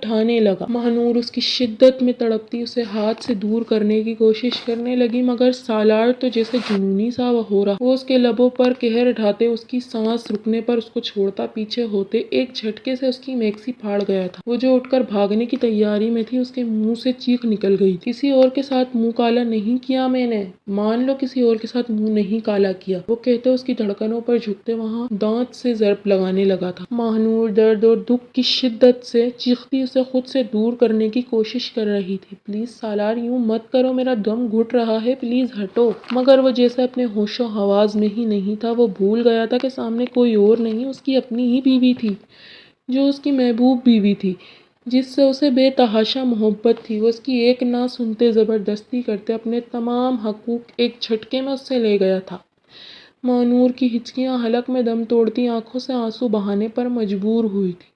ڈھانے لگا۔ مہنور اس کی شدت میں تڑپتی اسے ہاتھ سے دور کرنے کی کوشش کرنے لگی، مگر سالار تو جیسے جنونی سا ہو رہا۔ وہ اس کے لبوں پر قہر ڈھاتے، اس کی سانس رکنے پر اس کو چھوڑتا پیچھے ہوتے ایک جھٹکے سے اس کی میکسی پھاڑ گیا تھا۔ وہ جو اٹھ کر بھاگنے کی تیاری میں تھی، اس کے منہ سے چیخ نکل گئی تھی۔ کسی اور کے ساتھ منہ کالا نہیں کیا میں نے، مان لو کسی اور کے ساتھ منہ نہیں کالا کیا، وہ کہتے اس کی دھڑکنوں پر جھکتے وہاں دانت سے ضرب لگانے لگا تھا۔ مہنور درد اور دکھ کی شدت سے چیختی اسے خود سے دور کرنے کی کوشش کر رہی تھی۔ پلیز سالار یوں مت کرو، میرا دم گھٹ رہا ہے، پلیز ہٹو۔ مگر وہ جیسے اپنے ہوش و حواس میں ہی نہیں تھا۔ وہ بھول گیا تھا کہ سامنے کوئی اور نہیں، اس کی اپنی ہی بیوی تھی، جو اس کی محبوب بیوی تھی، جس سے اسے بے تحاشا محبت تھی۔ وہ اس کی ایک نہ سنتے زبردستی کرتے اپنے تمام حقوق ایک جھٹکے میں اس سے لے گیا تھا۔ مہنور کی ہچکیاں حلق میں دم توڑتی آنکھوں سے آنسو بہانے پر مجبور ہوئی تھی۔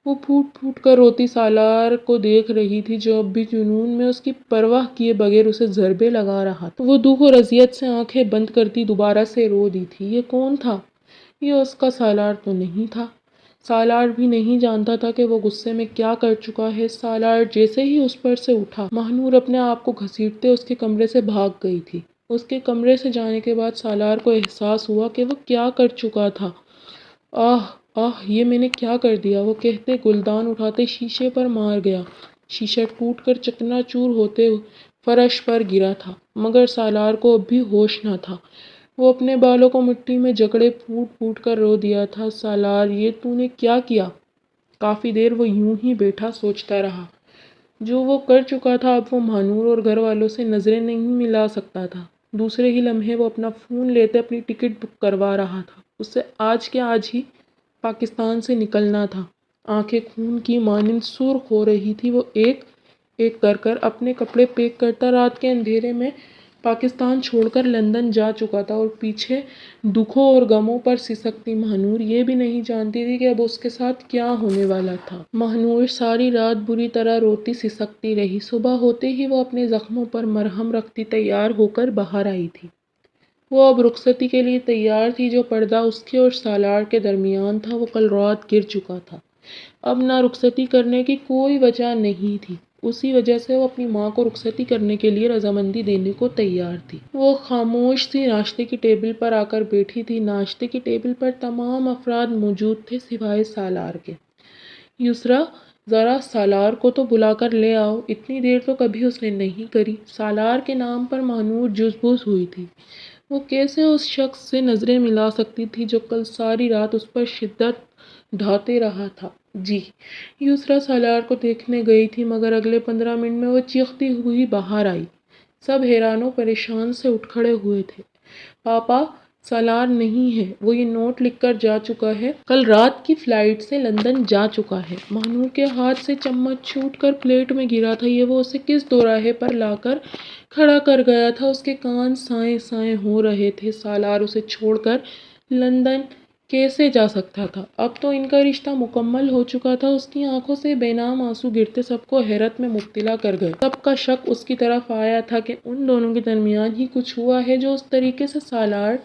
وہ پھوٹ پھوٹ کر روتی سالار کو دیکھ رہی تھی، جو اب بھی جنون میں اس کی پرواہ کیے بغیر اسے ضربے لگا رہا تھا۔ وہ دکھ اور اذیت سے آنکھیں بند کرتی دوبارہ سے رو دی تھی۔ یہ کون تھا؟ یہ اس کا سالار تو نہیں تھا۔ سالار بھی نہیں جانتا تھا کہ وہ غصے میں کیا کر چکا ہے۔ سالار جیسے ہی اس پر سے اٹھا، مہنور اپنے آپ کو گھسیٹتے اس کے کمرے سے بھاگ گئی تھی۔ اس کے کمرے سے جانے کے بعد سالار کو احساس ہوا کہ وہ کیا کر چکا تھا۔ یہ میں نے کیا کر دیا، وہ کہتے گلدان اٹھاتے شیشے پر مار گیا۔ شیشہ ٹوٹ کر چکنا چور ہوتے فرش پر گرا تھا، مگر سالار کو اب بھی ہوش نہ تھا۔ وہ اپنے بالوں کو مٹی میں جکڑے پھوٹ پھوٹ کر رو دیا تھا۔ سالار، یہ تو نے کیا کیا؟ کافی دیر وہ یوں ہی بیٹھا سوچتا رہا۔ جو وہ کر چکا تھا اب وہ مہنور اور گھر والوں سے نظریں نہیں ملا سکتا تھا۔ دوسرے ہی لمحے وہ اپنا فون لیتے اپنی ٹکٹ بک کروا رہا تھا۔ اسے آج کے آج ہی پاکستان سے نکلنا تھا۔ آنکھیں خون کی مانند سرخ ہو رہی تھی۔ وہ ایک ایک کر اپنے کپڑے پیک کرتا رات کے اندھیرے میں پاکستان چھوڑ کر لندن جا چکا تھا، اور پیچھے دکھوں اور غموں پر سسکتی مہنور یہ بھی نہیں جانتی تھی کہ اب اس کے ساتھ کیا ہونے والا تھا۔ مہنور ساری رات بری طرح روتی سسکتی رہی۔ صبح ہوتے ہی وہ اپنے زخموں پر مرہم رکھتی تیار ہو کر باہر آئی تھی۔ وہ اب رخصتی کے لیے تیار تھی۔ جو پردہ اس کے اور سالار کے درمیان تھا وہ کل رات گر چکا تھا۔ اب نہ رخصتی کرنے کی کوئی وجہ نہیں تھی، اسی وجہ سے وہ اپنی ماں کو رخصتی کرنے کے لیے رضامندی دینے کو تیار تھی۔ وہ خاموش سی ناشتے کی ٹیبل پر آ کر بیٹھی تھی۔ ناشتے کی ٹیبل پر تمام افراد موجود تھے سوائے سالار کے۔ یسریٰ، ذرا سالار کو تو بلا کر لے آؤ، اتنی دیر تو کبھی اس نے نہیں کری۔ سالار کے نام پر مہنور جزبوز ہوئی تھی۔ وہ کیسے اس شخص سے نظریں ملا سکتی تھی جو کل ساری رات اس پر شدت ڈھاتے رہا تھا؟ جی، یسریٰ سالار کو دیکھنے گئی تھی، مگر اگلے 15 منٹ میں وہ چیختی ہوئی باہر آئی۔ سب حیران و پریشان سے اٹھ کھڑے ہوئے تھے۔ پاپا، سالار نہیں ہے، وہ یہ نوٹ لکھ کر جا چکا ہے، کل رات کی فلائٹ سے لندن جا چکا ہے۔ مہنور کے ہاتھ سے چمچ چھوٹ کر پلیٹ میں گرا تھا۔ یہ وہ اسے کس دوراہے پر لا کر کھڑا کر گیا تھا؟ اس کے کان سائیں سائیں ہو رہے تھے۔ سالار اسے چھوڑ کر لندن کیسے جا سکتا تھا؟ اب تو ان کا رشتہ مکمل ہو چکا تھا۔ اس کی آنکھوں سے بے نام آنسو گرتے سب کو حیرت میں مبتلا کر گئے۔ سب کا شک اس کی طرف آیا تھا کہ ان دونوں کے درمیان ہی کچھ ہوا ہے جو اس طریقے سے سالار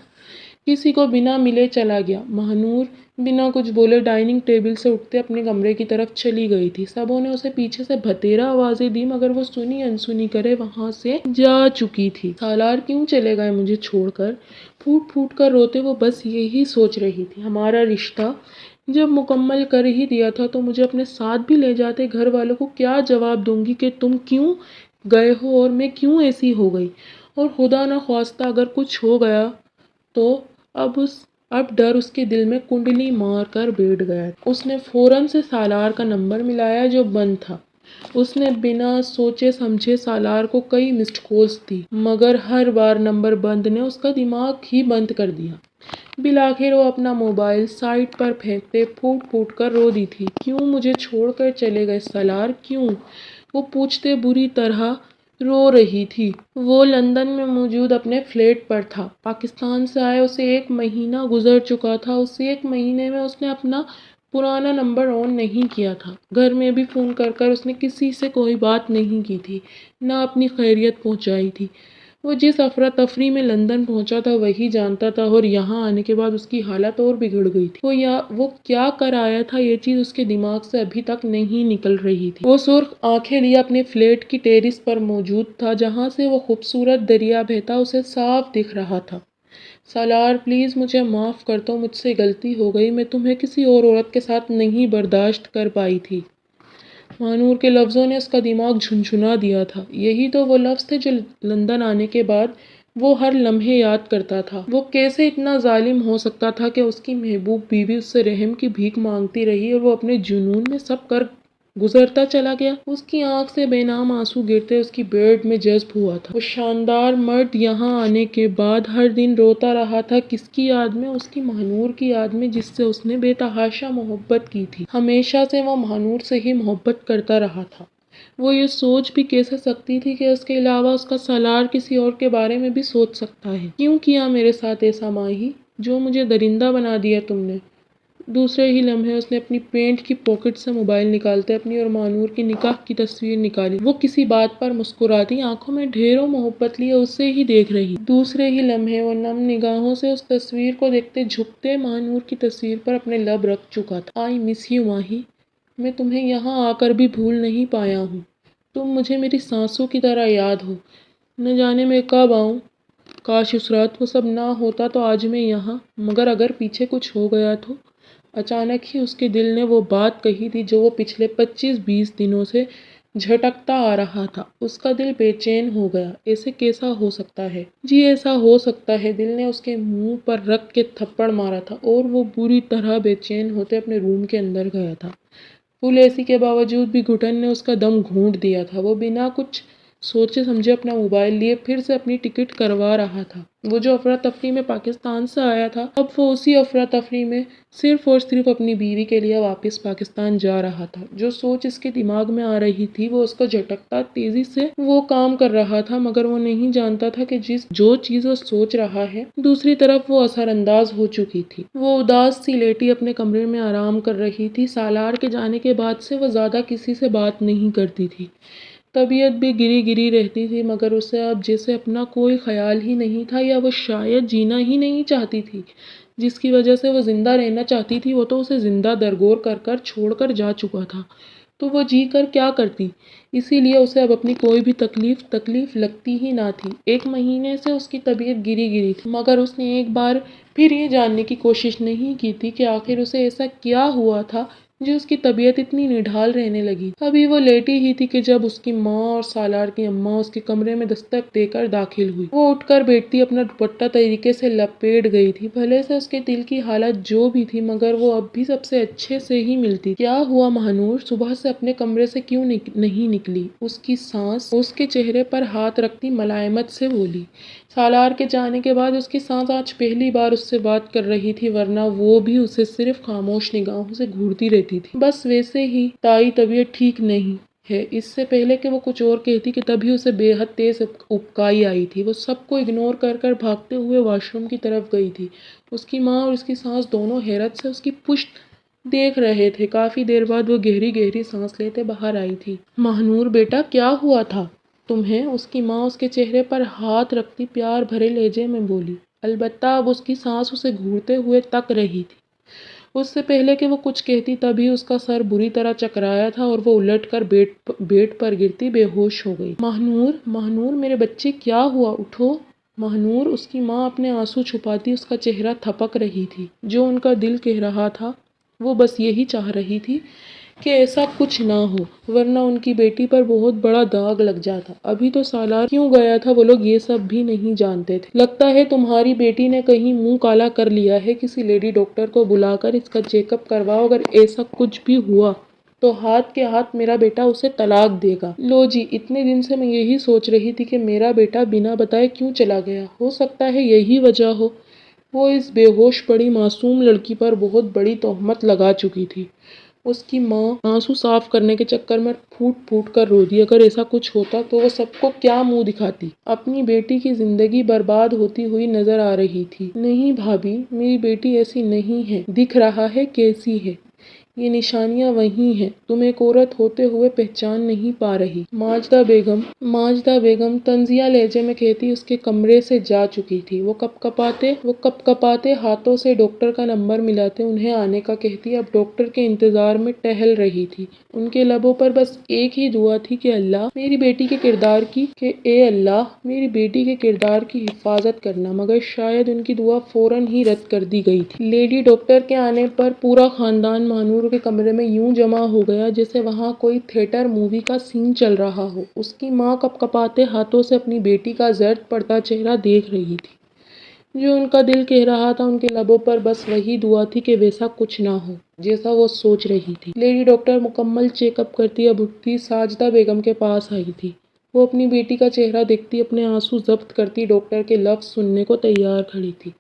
کسی کو بنا ملے چلا گیا۔ مہنور بنا کچھ بولے ڈائننگ ٹیبل سے اٹھتے اپنے کمرے کی طرف چلی گئی تھی۔ سبوں نے اسے پیچھے سے بھتیرا آوازیں دی، مگر وہ سنی انسنی کرے وہاں سے جا چکی تھی۔ سالار کیوں چلے گئے مجھے چھوڑ کر؟ پھوٹ پھوٹ کر روتے وہ بس یہی سوچ رہی تھی۔ ہمارا رشتہ جب مکمل کر ہی دیا تھا تو مجھے اپنے ساتھ بھی لے جاتے۔ گھر والوں کو کیا جواب دوں گی کہ تم کیوں گئے ہو اور میں کیوں ایسی ہو گئی؟ اور خدا نخواستہ اگر کچھ ہو گیا تو اب ڈر اس کے دل میں کنڈلی مار کر بیٹھ گیا۔ اس نے فوراً سے سالار کا نمبر ملایا جو بند تھا۔ اس نے بنا سوچے سمجھے سالار کو کئی مسڈ کالز دی، مگر ہر بار نمبر بند نے اس کا دماغ ہی بند کر دیا۔ بالآخر وہ اپنا موبائل سائیڈ پر پھینکتے پھوٹ پھوٹ کر رو دی تھی۔ کیوں مجھے چھوڑ کر چلے گئے سالار، کیوں؟ وہ پوچھتے بری طرح رو رہی تھی۔ وہ لندن میں موجود اپنے فلیٹ پر تھا۔ پاکستان سے آئے اسے 1 مہینہ گزر چکا تھا۔ اس 1 مہینے میں اس نے اپنا پرانا نمبر آن نہیں کیا تھا۔ گھر میں بھی فون کر کر اس نے کسی سے کوئی بات نہیں کی تھی، نہ اپنی خیریت پوچھائی تھی۔ وہ جس افراتفری میں لندن پہنچا تھا وہی جانتا تھا، اور یہاں آنے کے بعد اس کی حالت اور بگڑ گئی تھی۔ وہ کیا کر آیا تھا، یہ چیز اس کے دماغ سے ابھی تک نہیں نکل رہی تھی۔ وہ سرخ آنکھیں لیے اپنے فلیٹ کی ٹیرس پر موجود تھا، جہاں سے وہ خوبصورت دریا بہتا اسے صاف دکھ رہا تھا۔ سالار، پلیز مجھے معاف کر دو، مجھ سے غلطی ہو گئی، میں تمہیں کسی اور عورت کے ساتھ نہیں برداشت کر پائی تھی۔ مہنور کے لفظوں نے اس کا دماغ جھنجھنا دیا تھا۔ یہی تو وہ لفظ تھے جو لندن آنے کے بعد وہ ہر لمحے یاد کرتا تھا۔ وہ کیسے اتنا ظالم ہو سکتا تھا کہ اس کی محبوب بیوی اس سے رحم کی بھیک مانگتی رہی اور وہ اپنے جنون میں سب کر گزرتا چلا گیا؟ اس کی آنکھ سے بے نام آنسو گرتے اس کی بیڈ میں جذب ہوا تھا۔ وہ شاندار مرد یہاں آنے کے بعد ہر دن روتا رہا تھا۔ کس کی یاد میں؟ اس کی مہنور کی یاد میں، جس سے اس نے بے تحاشا محبت کی تھی۔ ہمیشہ سے وہ مہنور سے ہی محبت کرتا رہا تھا۔ وہ یہ سوچ بھی کیسے سکتی تھی کہ اس کے علاوہ اس کا سالار کسی اور کے بارے میں بھی سوچ سکتا ہے؟ کیوں کیا میرے ساتھ ایسا ماہی، جو مجھے درندہ بنا دیا تم نے؟ دوسرے ہی لمحے اس نے اپنی پینٹ کی پاکٹ سے موبائل نکالتے اپنی اور مہنور کی نکاح کی تصویر نکالی۔ وہ کسی بات پر مسکراتی، آنکھوں میں ڈھیروں محبت لیے اسے ہی دیکھ رہی۔ دوسرے ہی لمحے وہ نم نگاہوں سے اس تصویر کو دیکھتے جھکتے مہنور کی تصویر پر اپنے لب رکھ چکا تھا۔ آئی مس یو ماہی، میں تمہیں یہاں آ کر بھی بھول نہیں پایا ہوں۔ تم مجھے میری سانسوں کی طرح یاد ہو۔ نہ جانے میں کب آؤں۔ کاش اس رات وہ سب نہ ہوتا تو آج میں یہاں، مگر اگر پیچھے کچھ ہو گیا تو؟ اچانک ہی اس کے دل نے وہ بات کہی تھی جو وہ پچھلے 25-20 دنوں سے جھٹکتا آ رہا تھا۔ اس کا دل بے چین ہو گیا۔ ایسے کیسا ہو سکتا ہے؟ جی ایسا ہو سکتا ہے۔ دل نے اس کے منہ پر رکھ کے تھپڑ مارا تھا اور وہ بری طرح بے چین ہوتے اپنے روم کے اندر گیا تھا۔ فل اے سی کے باوجود بھی گھٹن نے اس کا دم گھونٹ دیا تھا۔ وہ بنا کچھ سوچے سمجھے اپنا موبائل لیے پھر سے اپنی ٹکٹ کروا رہا تھا۔ وہ جو افراتفری میں پاکستان سے آیا تھا، اب وہ اسی افراتفری میں صرف اور صرف اپنی بیوی کے لیے واپس پاکستان جا رہا تھا۔ جو سوچ اس کے دماغ میں آ رہی تھی وہ اس کو جھٹکتا تیزی سے وہ کام کر رہا تھا، مگر وہ نہیں جانتا تھا کہ جو چیز وہ سوچ رہا ہے دوسری طرف وہ اثر انداز ہو چکی تھی۔ وہ اداس سی لیٹی اپنے کمرے میں آرام کر رہی تھی۔ سالار کے جانے کے بعد سے وہ زیادہ کسی سے بات نہیں کرتی تھی۔ طبیعت بھی گری گری رہتی تھی، مگر اسے اب جیسے اپنا کوئی خیال ہی نہیں تھا، یا وہ شاید جینا ہی نہیں چاہتی تھی۔ جس کی وجہ سے وہ زندہ رہنا چاہتی تھی، وہ تو اسے زندہ درگور کر چھوڑ کر جا چکا تھا، تو وہ جی کر کیا کرتی؟ اسی لیے اسے اب اپنی کوئی بھی تکلیف لگتی ہی نہ تھی۔ 1 مہینے سے اس کی طبیعت گری تھی، مگر اس نے ایک بار پھر یہ جاننے کی کوشش نہیں کی تھی کہ آخر اسے ایسا کیا ہوا تھا جو اس کی طبیعت اتنی نڈھال رہنے لگی۔ ابھی وہ لیٹی ہی تھی کہ جب اس کی ماں اور سالار کی اماں اس کے کمرے میں دستک دے کر داخل ہوئی۔ وہ اٹھ کر بیٹھتی اپنا دوپٹہ طریقے سے لپیٹ گئی تھی۔ بھلے سے اس کے دل کی حالت جو بھی تھی، مگر وہ اب بھی سب سے اچھے سے ہی ملتی۔ کیا ہوا مہنور؟ صبح سے اپنے کمرے سے کیوں نہیں نکلی؟ اس کی سانس اس کے چہرے پر ہاتھ رکھتی ملائمت سے بولی۔ سالار کے جانے کے بعد اس کی سانس آج پہلی بار اس سے بات کر رہی تھی، ورنہ وہ بھی اسے صرف خاموش نگاہوں سے گھورتی رہتی تھی۔ بس ویسے ہی تائی طبیعت ٹھیک نہیں ہے۔ اس سے پہلے کہ وہ کچھ اور کہتی کہ تبھی اسے بے حد تیز ابکائی آئی تھی۔ وہ سب کو اگنور کر بھاگتے ہوئے واش روم کی طرف گئی تھی۔ اس کی ماں اور اس کی ساس دونوں حیرت سے اس کی پشت دیکھ رہے تھے۔ کافی دیر بعد وہ گہری سانس لیتے باہر آئی تھی۔ مہنور بیٹا، کیا ہوا تھا تمہیں؟ اس کی ماں اس کے چہرے پر ہاتھ رکھتی پیار بھرے لہجے میں بولی۔ البتہ اب اس کی سانس اسے گھورتے ہوئے تک رہی تھی۔ اس سے پہلے کہ وہ کچھ کہتی تبھی اس کا سر بری طرح چکرایا تھا اور وہ الٹ کر بیڈ پر گرتی بے ہوش ہو گئی۔ مہنور میرے بچے، کیا ہوا؟ اٹھو مہنور! اس کی ماں اپنے آنسو چھپاتی اس کا چہرہ تھپک رہی تھی۔ جو ان کا دل کہہ رہا تھا، وہ بس یہی چاہ رہی تھی کہ ایسا کچھ نہ ہو، ورنہ ان کی بیٹی پر بہت بڑا داغ لگ جاتا۔ ابھی تو سالار کیوں گیا تھا وہ لوگ یہ سب بھی نہیں جانتے تھے۔ لگتا ہے تمہاری بیٹی نے کہیں منہ کالا کر لیا ہے، کسی لیڈی ڈاکٹر کو بلا کر اس کا چیک اپ کرواؤ۔ اگر ایسا کچھ بھی ہوا تو ہاتھ کے ہاتھ میرا بیٹا اسے طلاق دے گا۔ لو جی، اتنے دن سے میں یہی سوچ رہی تھی کہ میرا بیٹا بنا بتائے کیوں چلا گیا۔ ہو سکتا ہے یہی وجہ ہو۔ وہ اس بے ہوش پڑی معصوم لڑکی پر بہت بڑی تہمت لگا چکی تھی۔ اس کی ماں آنسو صاف کرنے کے چکر میں پھوٹ کر رو دی۔ اگر ایسا کچھ ہوتا تو وہ سب کو کیا منہ دکھاتی؟ اپنی بیٹی کی زندگی برباد ہوتی ہوئی نظر آ رہی تھی۔ نہیں بھابھی، میری بیٹی ایسی نہیں ہے، دکھ رہا ہے کیسی ہے۔ یہ نشانیاں وہی ہیں، تم ایک عورت ہوتے ہوئے پہچان نہیں پا رہی۔ ماجدہ بیگم طنزیہ لہجے میں کہتی اس کے کمرے سے جا چکی تھی۔ وہ کپ کپاتے ہاتھوں سے ڈاکٹر کا نمبر ملاتے انہیں آنے کا کہتی اب ڈاکٹر کے انتظار میں ٹہل رہی تھی۔ ان کے لبوں پر بس ایک ہی دعا تھی کہ اللہ میری بیٹی کے کردار کی حفاظت کرنا، مگر شاید ان کی دعا فوراً ہی رد کر دی گئی تھی۔ لیڈی ڈاکٹر کے آنے پر پورا خاندان مہنور کے کمرے میں یوں جمع ہو گیا جیسے وہاں کوئی تھیٹر مووی کا سین چل رہا ہو۔ اس کی ماں کپ کپاتے ہاتھوں سے اپنی بیٹی کا زرد پڑتا چہرہ دیکھ رہی تھی۔ جو ان کا دل کہہ رہا تھا، ان کے لبوں پر بس وہی دعا تھی کہ ویسا کچھ نہ ہو جیسا وہ سوچ رہی تھی۔ لیڈی ڈاکٹر مکمل چیک اپ کرتی اب اٹھتی ساجدہ بیگم کے پاس آئی تھی۔ وہ اپنی بیٹی کا چہرہ دیکھتی اپنے آنسو ضبط کرتی ڈاکٹر کے لفظ سننے کو تیار کھڑی تھی۔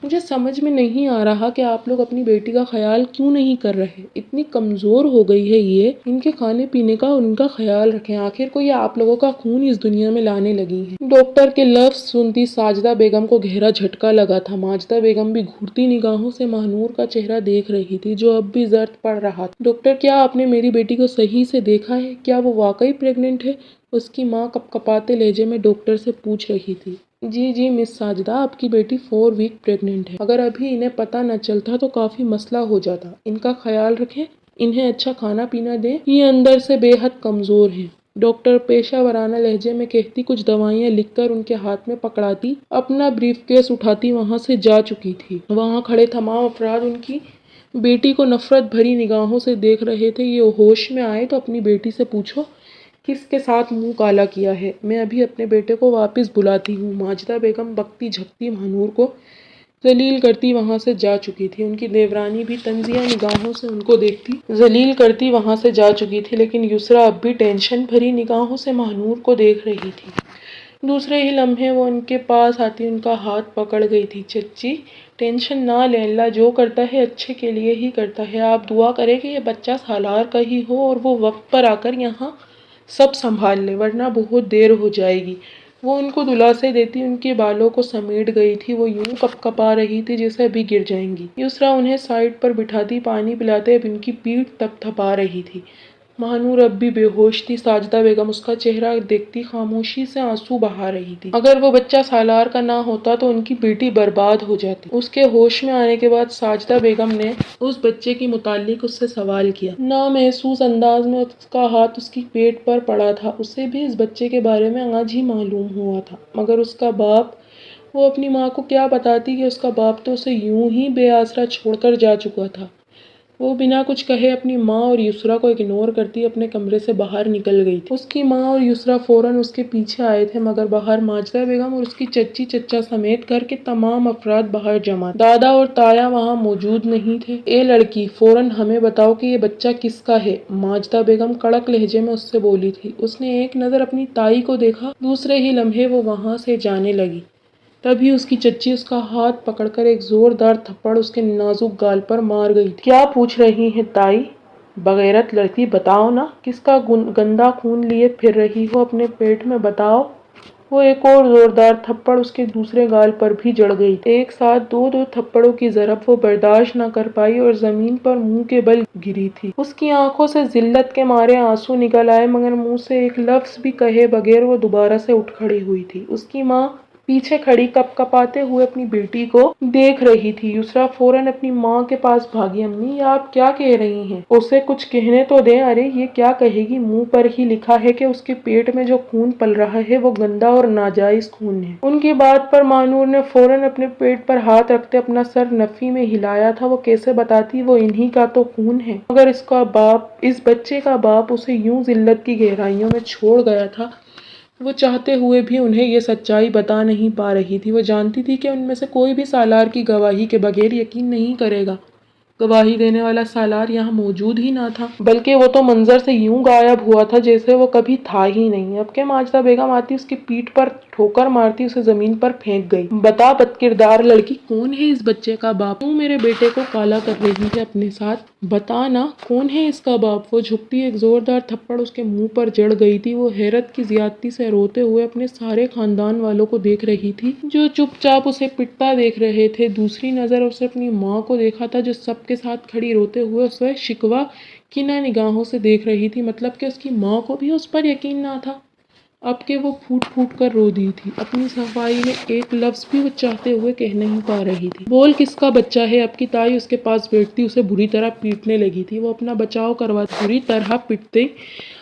مجھے سمجھ میں نہیں آ رہا کہ آپ لوگ اپنی بیٹی کا خیال کیوں نہیں کر رہے؟ اتنی کمزور ہو گئی ہے یہ، ان کے کھانے پینے کا ان کا خیال رکھیں، آخر کو یہ آپ لوگوں کا خون اس دنیا میں لانے لگی ہیں۔ ڈاکٹر کے لفظ سنتی ساجدہ بیگم کو گہرا جھٹکا لگا تھا۔ ماجدہ بیگم بھی گھورتی نگاہوں سے مہنور کا چہرہ دیکھ رہی تھی جو اب بھی زرد پڑ رہا تھا۔ ڈاکٹر، کیا آپ نے میری بیٹی کو صحیح سے دیکھا ہے؟ کیا وہ واقعی پریگننٹ ہے؟ اس کی ماں کپ کپاتے لہجے میں ڈاکٹر سے پوچھ رہی تھی۔ جی مس ساجدہ، آپ کی بیٹی 4 ویک پریگننٹ ہے۔ اگر ابھی انہیں پتہ نہ چلتا تو کافی مسئلہ ہو جاتا۔ ان کا خیال رکھیں، انہیں اچھا کھانا پینا دیں، یہ اندر سے بے حد کمزور ہیں۔ ڈاکٹر پیشہ ورانہ لہجے میں کہتی کچھ دوائیاں لکھ کر ان کے ہاتھ میں پکڑاتی اپنا بریف کیس اٹھاتی وہاں سے جا چکی تھی۔ وہاں کھڑے تمام افراد ان کی بیٹی کو نفرت بھری نگاہوں سے دیکھ رہے تھے۔ یہ ہوش میں آئے تو اپنی بیٹی سے پوچھو کس کے ساتھ منہ کالا کیا ہے، میں ابھی اپنے بیٹے کو واپس بلاتی ہوں۔ ماجدہ بیگم بکتی جھکتی مہنور کو ذلیل کرتی وہاں سے جا چکی تھی۔ ان کی دیورانی بھی طنزیہ نگاہوں سے ان کو دیکھتی ذلیل کرتی وہاں سے جا چکی تھی، لیکن یسریٰ اب بھی ٹینشن بھری نگاہوں سے مہنور کو دیکھ رہی تھی۔ دوسرے ہی لمحے وہ ان کے پاس آتی ان کا ہاتھ پکڑ گئی تھی۔ چچی ٹینشن نہ لیں، اللہ جو کرتا ہے اچھے کے لیے ہی کرتا ہے۔ آپ دعا کریں کہ یہ بچہ سالار کا ہی ہو اور وہ وقت پر آ کر یہاں سب سنبھال لے، ورنہ بہت دیر ہو جائے گی۔ وہ ان کو دلاسے دیتی ان کے بالوں کو سمیٹ گئی تھی۔ وہ یوں کپ کپا رہی تھی جیسے ابھی گر جائیں گی۔ یسریٰ انہیں سائڈ پر بٹھاتی پانی پلاتے اب ان کی پیٹھ تھپ تھپا رہی تھی۔ مہنور اب بھی بے ہوش تھی۔ ساجدہ بیگم اس کا چہرہ دیکھتی خاموشی سے آنسو بہا رہی تھی۔ اگر وہ بچہ سالار کا نہ ہوتا تو ان کی بیٹی برباد ہو جاتی۔ اس کے ہوش میں آنے کے بعد ساجدہ بیگم نے اس بچے کے متعلق اس سے سوال کیا۔ نامحسوس انداز میں اس کا ہاتھ اس کی پیٹھ پر پڑا تھا۔ اسے بھی اس بچے کے بارے میں آج ہی معلوم ہوا تھا، مگر اس کا باپ، وہ اپنی ماں کو کیا بتاتی کہ اس کا باپ تو اسے یوں ہی بے آسرا چھوڑ کر جا چکا تھا۔ وہ بنا کچھ کہے اپنی ماں اور یسریٰ کو اگنور کرتی اپنے کمرے سے باہر نکل گئی تھی۔ اس کی ماں اور یسریٰ فوراً اس کے پیچھے آئے تھے، مگر باہر ماجدہ بیگم اور اس کی چچی چچا سمیت گھر کے تمام افراد باہر جمع تھے۔ دادا اور تایا وہاں موجود نہیں تھے۔ اے لڑکی، فوراً ہمیں بتاؤ کہ یہ بچہ کس کا ہے، ماجدہ بیگم کڑک لہجے میں اس سے بولی تھی۔ اس نے ایک نظر اپنی تائی کو دیکھا، دوسرے ہی لمحے وہ وہاں سے جانے لگی۔ تبھی اس کی چچی اس کا ہاتھ پکڑ کر ایک زوردار تھپڑ اس کے نازک گال پر مار گئی تھی۔ کیا پوچھ رہی ہیں تائی؟ بغیرت لڑکی، بتاؤ نا، کس کا گندا خون لیے پھر رہی ہو اپنے پیٹ میں، بتاؤ۔ وہ ایک اور زوردار تھپڑ اس کے دوسرے گال پر بھی جڑ گئی تھی۔ ایک ساتھ دو تھپڑوں کی ضرب وہ برداشت نہ کر پائی اور زمین پر منہ کے بل گری تھی۔ اس کی آنکھوں سے ذلت کے مارے آنسو نکل آئے، مگر منہ سے ایک لفظ بھی کہے بغیر وہ دوبارہ سے اٹھ کھڑی ہوئی تھی۔ اس کی ماں پیچھے کھڑی کپ کپاتے ہوئے اپنی بیٹی کو دیکھ رہی تھی۔ یسریٰ فوراً اپنی ماں کے پاس بھاگی۔ امی، یہ آپ کیا کہہ رہی ہیں؟ اسے کچھ کہنے تو دیں۔ ارے یہ کیا کہے گی، منہ پر ہی لکھا ہے کہ اس کے پیٹ میں جو خون پل رہا ہے وہ گندا اور ناجائز خون ہے۔ ان کی بات پر مانور نے فوراً اپنے پیٹ پر ہاتھ رکھتے اپنا سر نفی میں ہلایا تھا۔ وہ کیسے بتاتی، وہ انہی کا تو خون ہے۔ مگر اس بچے کا باپ اسے یوں ذلت کی گہرائیوں میں چھوڑ گیا تھا۔ وہ چاہتے ہوئے بھی انہیں یہ سچائی بتا نہیں پا رہی تھی۔ وہ جانتی تھی کہ ان میں سے کوئی بھی سالار کی گواہی کے بغیر یقین نہیں کرے گا۔ گواہی دینے والا سالار یہاں موجود ہی نہ تھا، بلکہ وہ تو منظر سے یوں غائب ہوا تھا جیسے وہ کبھی تھا ہی نہیں۔ اب کہ ماجدہ بیگم آتی اس کی پیٹھ پر ٹھوکر مارتی اسے زمین پر پھینک گئی۔ بتا بد کردار لڑکی، کون ہے اس بچے کا باپ؟ کیوں میرے بیٹے کو کالا کر رہی ہے اپنے ساتھ؟ بتا نا، کون ہے اس کا باپ؟ وہ جھکتی ایک زوردار تھپڑ اس کے منہ پر جڑ گئی تھی۔ وہ حیرت کی زیادتی سے روتے ہوئے اپنے سارے خاندان والوں کو دیکھ رہی تھی جو چپ چاپ اسے پٹتا دیکھ رہے تھے۔ دوسری نظر اسے اپنی ماں کو دیکھا تھا جو سب کے ساتھ کھڑی روتے ہوئے اسے شکوہ کینہ نگاہوں سے دیکھ رہی تھی۔ مطلب کہ اس کی ماں کو بھی اس پر یقین نہ تھا۔ اب کہ وہ پھوٹ پھوٹ کر رو دی تھی، اپنی صفائی میں ایک لفظ بھی وہ چاہتے ہوئے کہہ نہیں پا رہی تھی۔ بول، کس کا بچہ ہے؟ اب کی تائی اس کے پاس بیٹھتی اسے بری طرح پیٹنے لگی تھی۔ وہ اپنا بچاؤ کرواتی بری طرح پیٹتے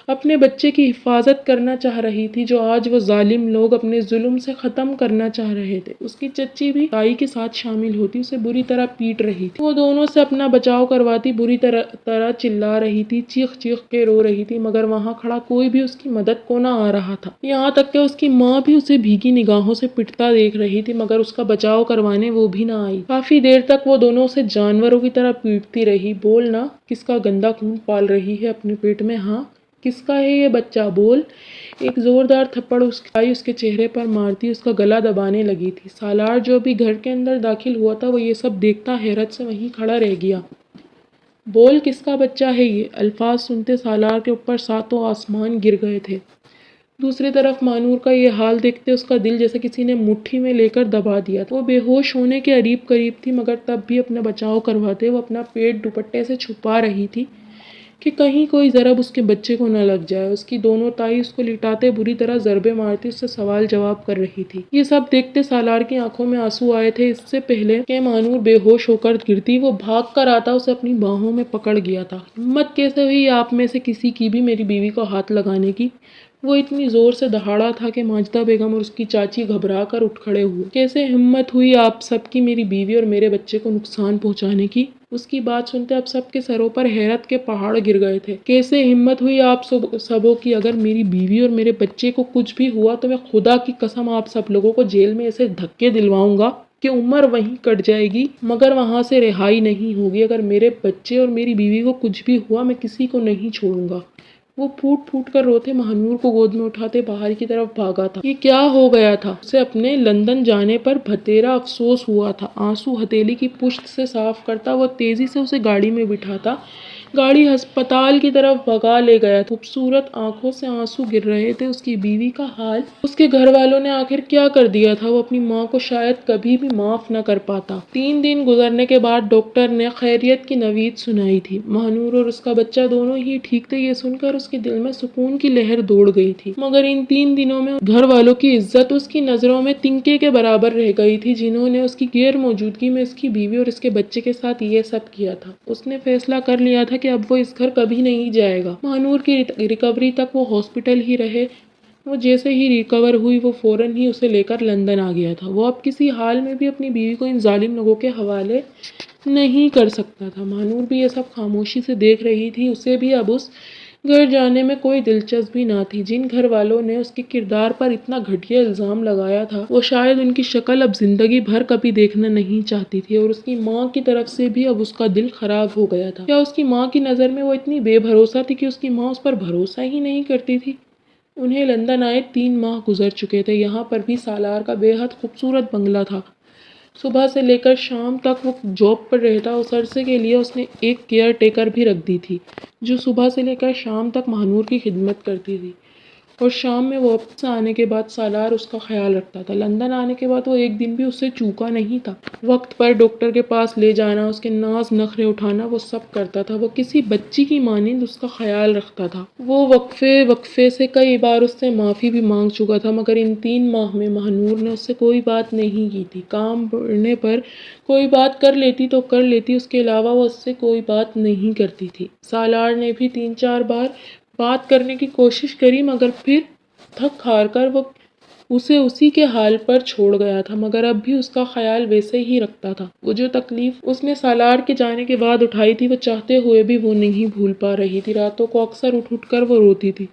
اپنے بچے کی حفاظت کرنا چاہ رہی تھی جو آج وہ ظالم لوگ اپنے ظلم سے ختم کرنا چاہ رہے تھے۔ اس کی چچی بھی تائی کے ساتھ شامل ہوتی اسے بری طرح پیٹ رہی تھی۔ وہ دونوں سے اپنا بچاؤ کرواتی بری طرح چلا رہی تھی، چیخ چیخ کے رو رہی تھی، مگر وہاں کھڑا کوئی بھی اس کی مدد کو نہ آ رہا تھا۔ یہاں تک کہ اس کی ماں بھی اسے بھیگی نگاہوں سے پٹتا دیکھ رہی تھی، مگر اس کا بچاؤ کروانے وہ بھی نہ آئی۔ کافی دیر تک وہ دونوں اسے جانوروں کی طرح پیٹتی رہی۔ بول نا، کس کا گندا خون پال رہی ہے اپنے پیٹ میں؟ ہاں، کس کا ہے یہ بچہ؟ بول۔ ایک زوردار تھپڑ اس کے چہرے پر مارتی اس کا گلا دبانے لگی تھی۔ سالار جو بھی گھر کے اندر داخل ہوا تھا وہ یہ سب دیکھتا حیرت سے وہیں کھڑا رہ گیا۔ بول، کس کا بچہ ہے یہ؟ الفاظ سنتے سالار کے اوپر ساتوں آسمان گر گئے تھے۔ دوسری طرف مانور کا یہ حال دیکھتے اس کا دل جیسے کسی نے مٹھی میں لے کر دبا دیا تھا۔ وہ بے ہوش ہونے کے قریب تھی، مگر تب بھی اپنا بچاؤ کرواتے وہ اپنا پیٹ دوپٹے سے چھپا رہی تھی کہ کہیں کوئی ضرب اس کے بچے کو نہ لگ جائے۔ اس کی دونوں تائی اس کو لٹاتے بری طرح ضربے مارتی اس سے سوال جواب کر رہی تھی۔ یہ سب دیکھتے سالار کی آنکھوں میں آنسو آئے تھے۔ اس سے پہلے کہ مانور بے ہوش ہو کر گرتی، وہ بھاگ کر آتا اسے اپنی باہوں میں پکڑ گیا تھا۔ ہمت کیسے ہوئی آپ میں سے کسی کی بھی میری بیوی کو ہاتھ لگانے کی؟ وہ اتنی زور سے دہاڑا تھا کہ ماجدہ بیگم اور اس کی چاچی گھبرا کر اٹھ کھڑے ہوئے۔ کیسے ہمت ہوئی آپ سب کی میری بیوی اور میرے بچے کو نقصان پہنچانے کی؟ اس کی بات سنتے اب سب کے سروں پر حیرت کے پہاڑ گر گئے تھے۔ کیسے ہمت ہوئی آپ سبوں کی؟ اگر میری بیوی اور میرے بچے کو کچھ بھی ہوا تو میں خدا کی قسم آپ سب لوگوں کو جیل میں ایسے دھکے دلواؤں گا کہ عمر وہیں کٹ جائے گی، مگر وہاں سے رہائی نہیں ہوگی۔ اگر میرے بچے اور میری بیوی کو کچھ بھی ہوا میں کسی کو نہیں چھوڑوں گا۔ وہ پھوٹ پھوٹ کر روتے مہنور کو گود میں اٹھاتے باہر کی طرف بھاگا تھا۔ یہ کیا ہو گیا تھا؟ اسے اپنے لندن جانے پر بھتیرا افسوس ہوا تھا۔ آنسو ہتھیلی کی پشت سے صاف کرتا وہ تیزی سے اسے گاڑی میں بٹھاتا گاڑی ہسپتال کی طرف بھگا لے گیا تھا۔ خوبصورت آنکھوں سے آنسو گر رہے تھے۔ اس کی بیوی کا حال، اس کے گھر والوں نے آخر کیا کر دیا تھا؟ وہ اپنی ماں کو شاید کبھی بھی معاف نہ کر پاتا۔ 3 دن گزرنے کے بعد ڈاکٹر نے خیریت کی نوید سنائی تھی۔ ماہنور اور اس کا بچہ دونوں ہی ٹھیک تھے۔ یہ سن کر اس کے دل میں سکون کی لہر دوڑ گئی تھی، مگر ان 3 دنوں میں گھر والوں کی عزت اس کی نظروں میں تنکے کے برابر رہ گئی تھی، جنہوں نے اس کی غیر موجودگی میں اس کی بیوی اور اس کے بچے کے ساتھ یہ سب کیا تھا۔ اس نے فیصلہ کر لیا تھا کہ اب وہ اس گھر کبھی نہیں جائے گا۔ ماہنور کی ریکوری تک وہ ہاسپٹل ہی رہے۔ وہ جیسے ہی ریکور ہوئی وہ فوراً ہی اسے لے کر لندن آ گیا تھا۔ وہ اب کسی حال میں بھی اپنی بیوی کو ان ظالم لوگوں کے حوالے نہیں کر سکتا تھا۔ ماہنور بھی یہ سب خاموشی سے دیکھ رہی تھی۔ اسے بھی اب اس گھر جانے میں کوئی دلچسپی نہ تھی۔ جن گھر والوں نے اس کے کردار پر اتنا گھٹیا الزام لگایا تھا، وہ شاید ان کی شکل اب زندگی بھر کبھی دیکھنا نہیں چاہتی تھی، اور اس کی ماں کی طرف سے بھی اب اس کا دل خراب ہو گیا تھا۔ کیا اس کی ماں کی نظر میں وہ اتنی بے بھروسہ تھی کہ اس کی ماں اس پر بھروسہ ہی نہیں کرتی تھی؟ انہیں لندن آئے 3 ماہ گزر چکے تھے۔ یہاں پر بھی سالار کا بے حد خوبصورت بنگلہ تھا۔ صبح سے لے کر شام تک وہ جاب پر رہتا۔ اس عرصے کے لیے اس نے ایک کیئر ٹیکر بھی رکھ دی تھی، جو صبح سے لے کر شام تک ماہنور کی خدمت کرتی تھی، اور شام میں واپس سے آنے کے بعد سالار اس کا خیال رکھتا تھا۔ لندن آنے کے بعد وہ ایک دن بھی اس سے چوکا نہیں تھا۔ وقت پر ڈاکٹر کے پاس لے جانا، اس کے ناز نخرے اٹھانا، وہ سب کرتا تھا۔ وہ کسی بچی کی مانند اس کا خیال رکھتا تھا۔ وہ وقفے سے کئی بار اس سے معافی بھی مانگ چکا تھا، مگر ان 3 ماہ میں ماہنور نے اس سے کوئی بات نہیں کی تھی۔ کام پڑنے پر کوئی بات کر لیتی تو کر لیتی، اس کے علاوہ وہ اس سے کوئی بات نہیں کرتی تھی۔ سالار نے بھی 3-4 بار بات کرنے کی کوشش کری، مگر پھر تھک ہار کر وہ اسے اسی کے حال پر چھوڑ گیا تھا، مگر اب بھی اس کا خیال ویسے ہی رکھتا تھا۔ وہ جو تکلیف اس نے سالار کے جانے کے بعد اٹھائی تھی، وہ چاہتے ہوئے بھی وہ نہیں بھول پا رہی تھی۔ راتوں کو اکثر اٹھ کر وہ روتی تھی،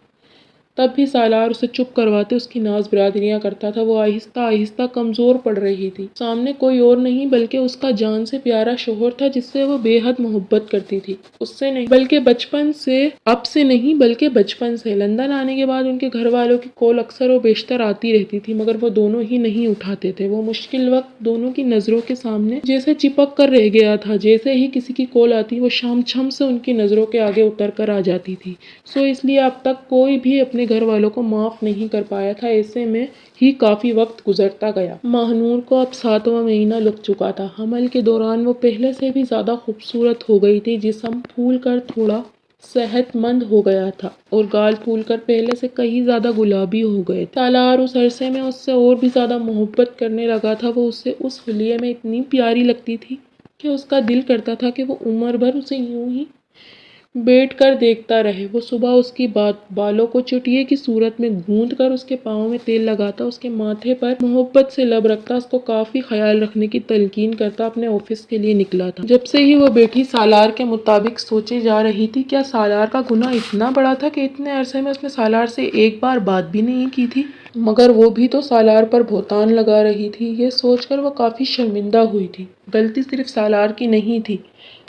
تب بھی سالار اسے چپ کرواتے، اس کی ناز برادریاں کرتا تھا۔ وہ آہستہ آہستہ کمزور پڑ رہی تھی۔ سامنے کوئی اور نہیں بلکہ اس کا جان سے پیارا شوہر تھا، جس سے وہ بے حد محبت کرتی تھی۔ اس سے نہیں بلکہ بچپن سے، اب سے نہیں بلکہ بچپن سے۔ لندن آنے کے بعد ان کے گھر والوں کی کال اکثر و بیشتر آتی رہتی تھی، مگر وہ دونوں ہی نہیں اٹھاتے تھے۔ وہ مشکل وقت دونوں کی نظروں کے سامنے جیسے چپک کر رہ گیا تھا۔ جیسے ہی کسی کی کال آتی، وہ شام چھم سے ان کی نظروں کے آگے اتر کر آ جاتی تھی۔ اس لیے اب تک کوئی بھی اپنے گھر والوں کو معاف نہیں کر پایا تھا۔ ایسے میں ہی کافی وقت گزرتا گیا۔ ماہنور کو اب 7واں مہینہ لگ چکا تھا۔ حمل کے دوران وہ پہلے سے بھی زیادہ خوبصورت ہو گئی تھی۔ جسم پھول کر تھوڑا صحت مند ہو گیا تھا، اور گال پھول کر پہلے سے کہیں زیادہ گلابی ہو گئے تھے۔ سالار اس عرصے میں اس سے اور بھی زیادہ محبت کرنے لگا تھا۔ وہ اسے اس حلیے میں اتنی پیاری لگتی تھی کہ اس کا دل کرتا تھا کہ وہ عمر بھر اسے یوں ہی بیٹھ کر دیکھتا رہے۔ وہ صبح اس کی بالوں کو چٹیے کی صورت میں گوندھ کر اس کے پاؤں میں تیل لگاتا، اس کے ماتھے پر محبت سے لب رکھتا، اس کو کافی خیال رکھنے کی تلقین کرتا، اپنے آفس کے لیے نکلا تھا۔ جب سے ہی وہ بیٹی سالار کے مطابق سوچے جا رہی تھی۔ کیا سالار کا گناہ اتنا بڑا تھا کہ اتنے عرصے میں اس نے سالار سے ایک بار بات بھی نہیں کی تھی؟ مگر وہ بھی تو سالار پر بہتان لگا رہی تھی۔ یہ سوچ کر وہ کافی شرمندہ ہوئی تھی۔ غلطی صرف سالار کی نہیں تھی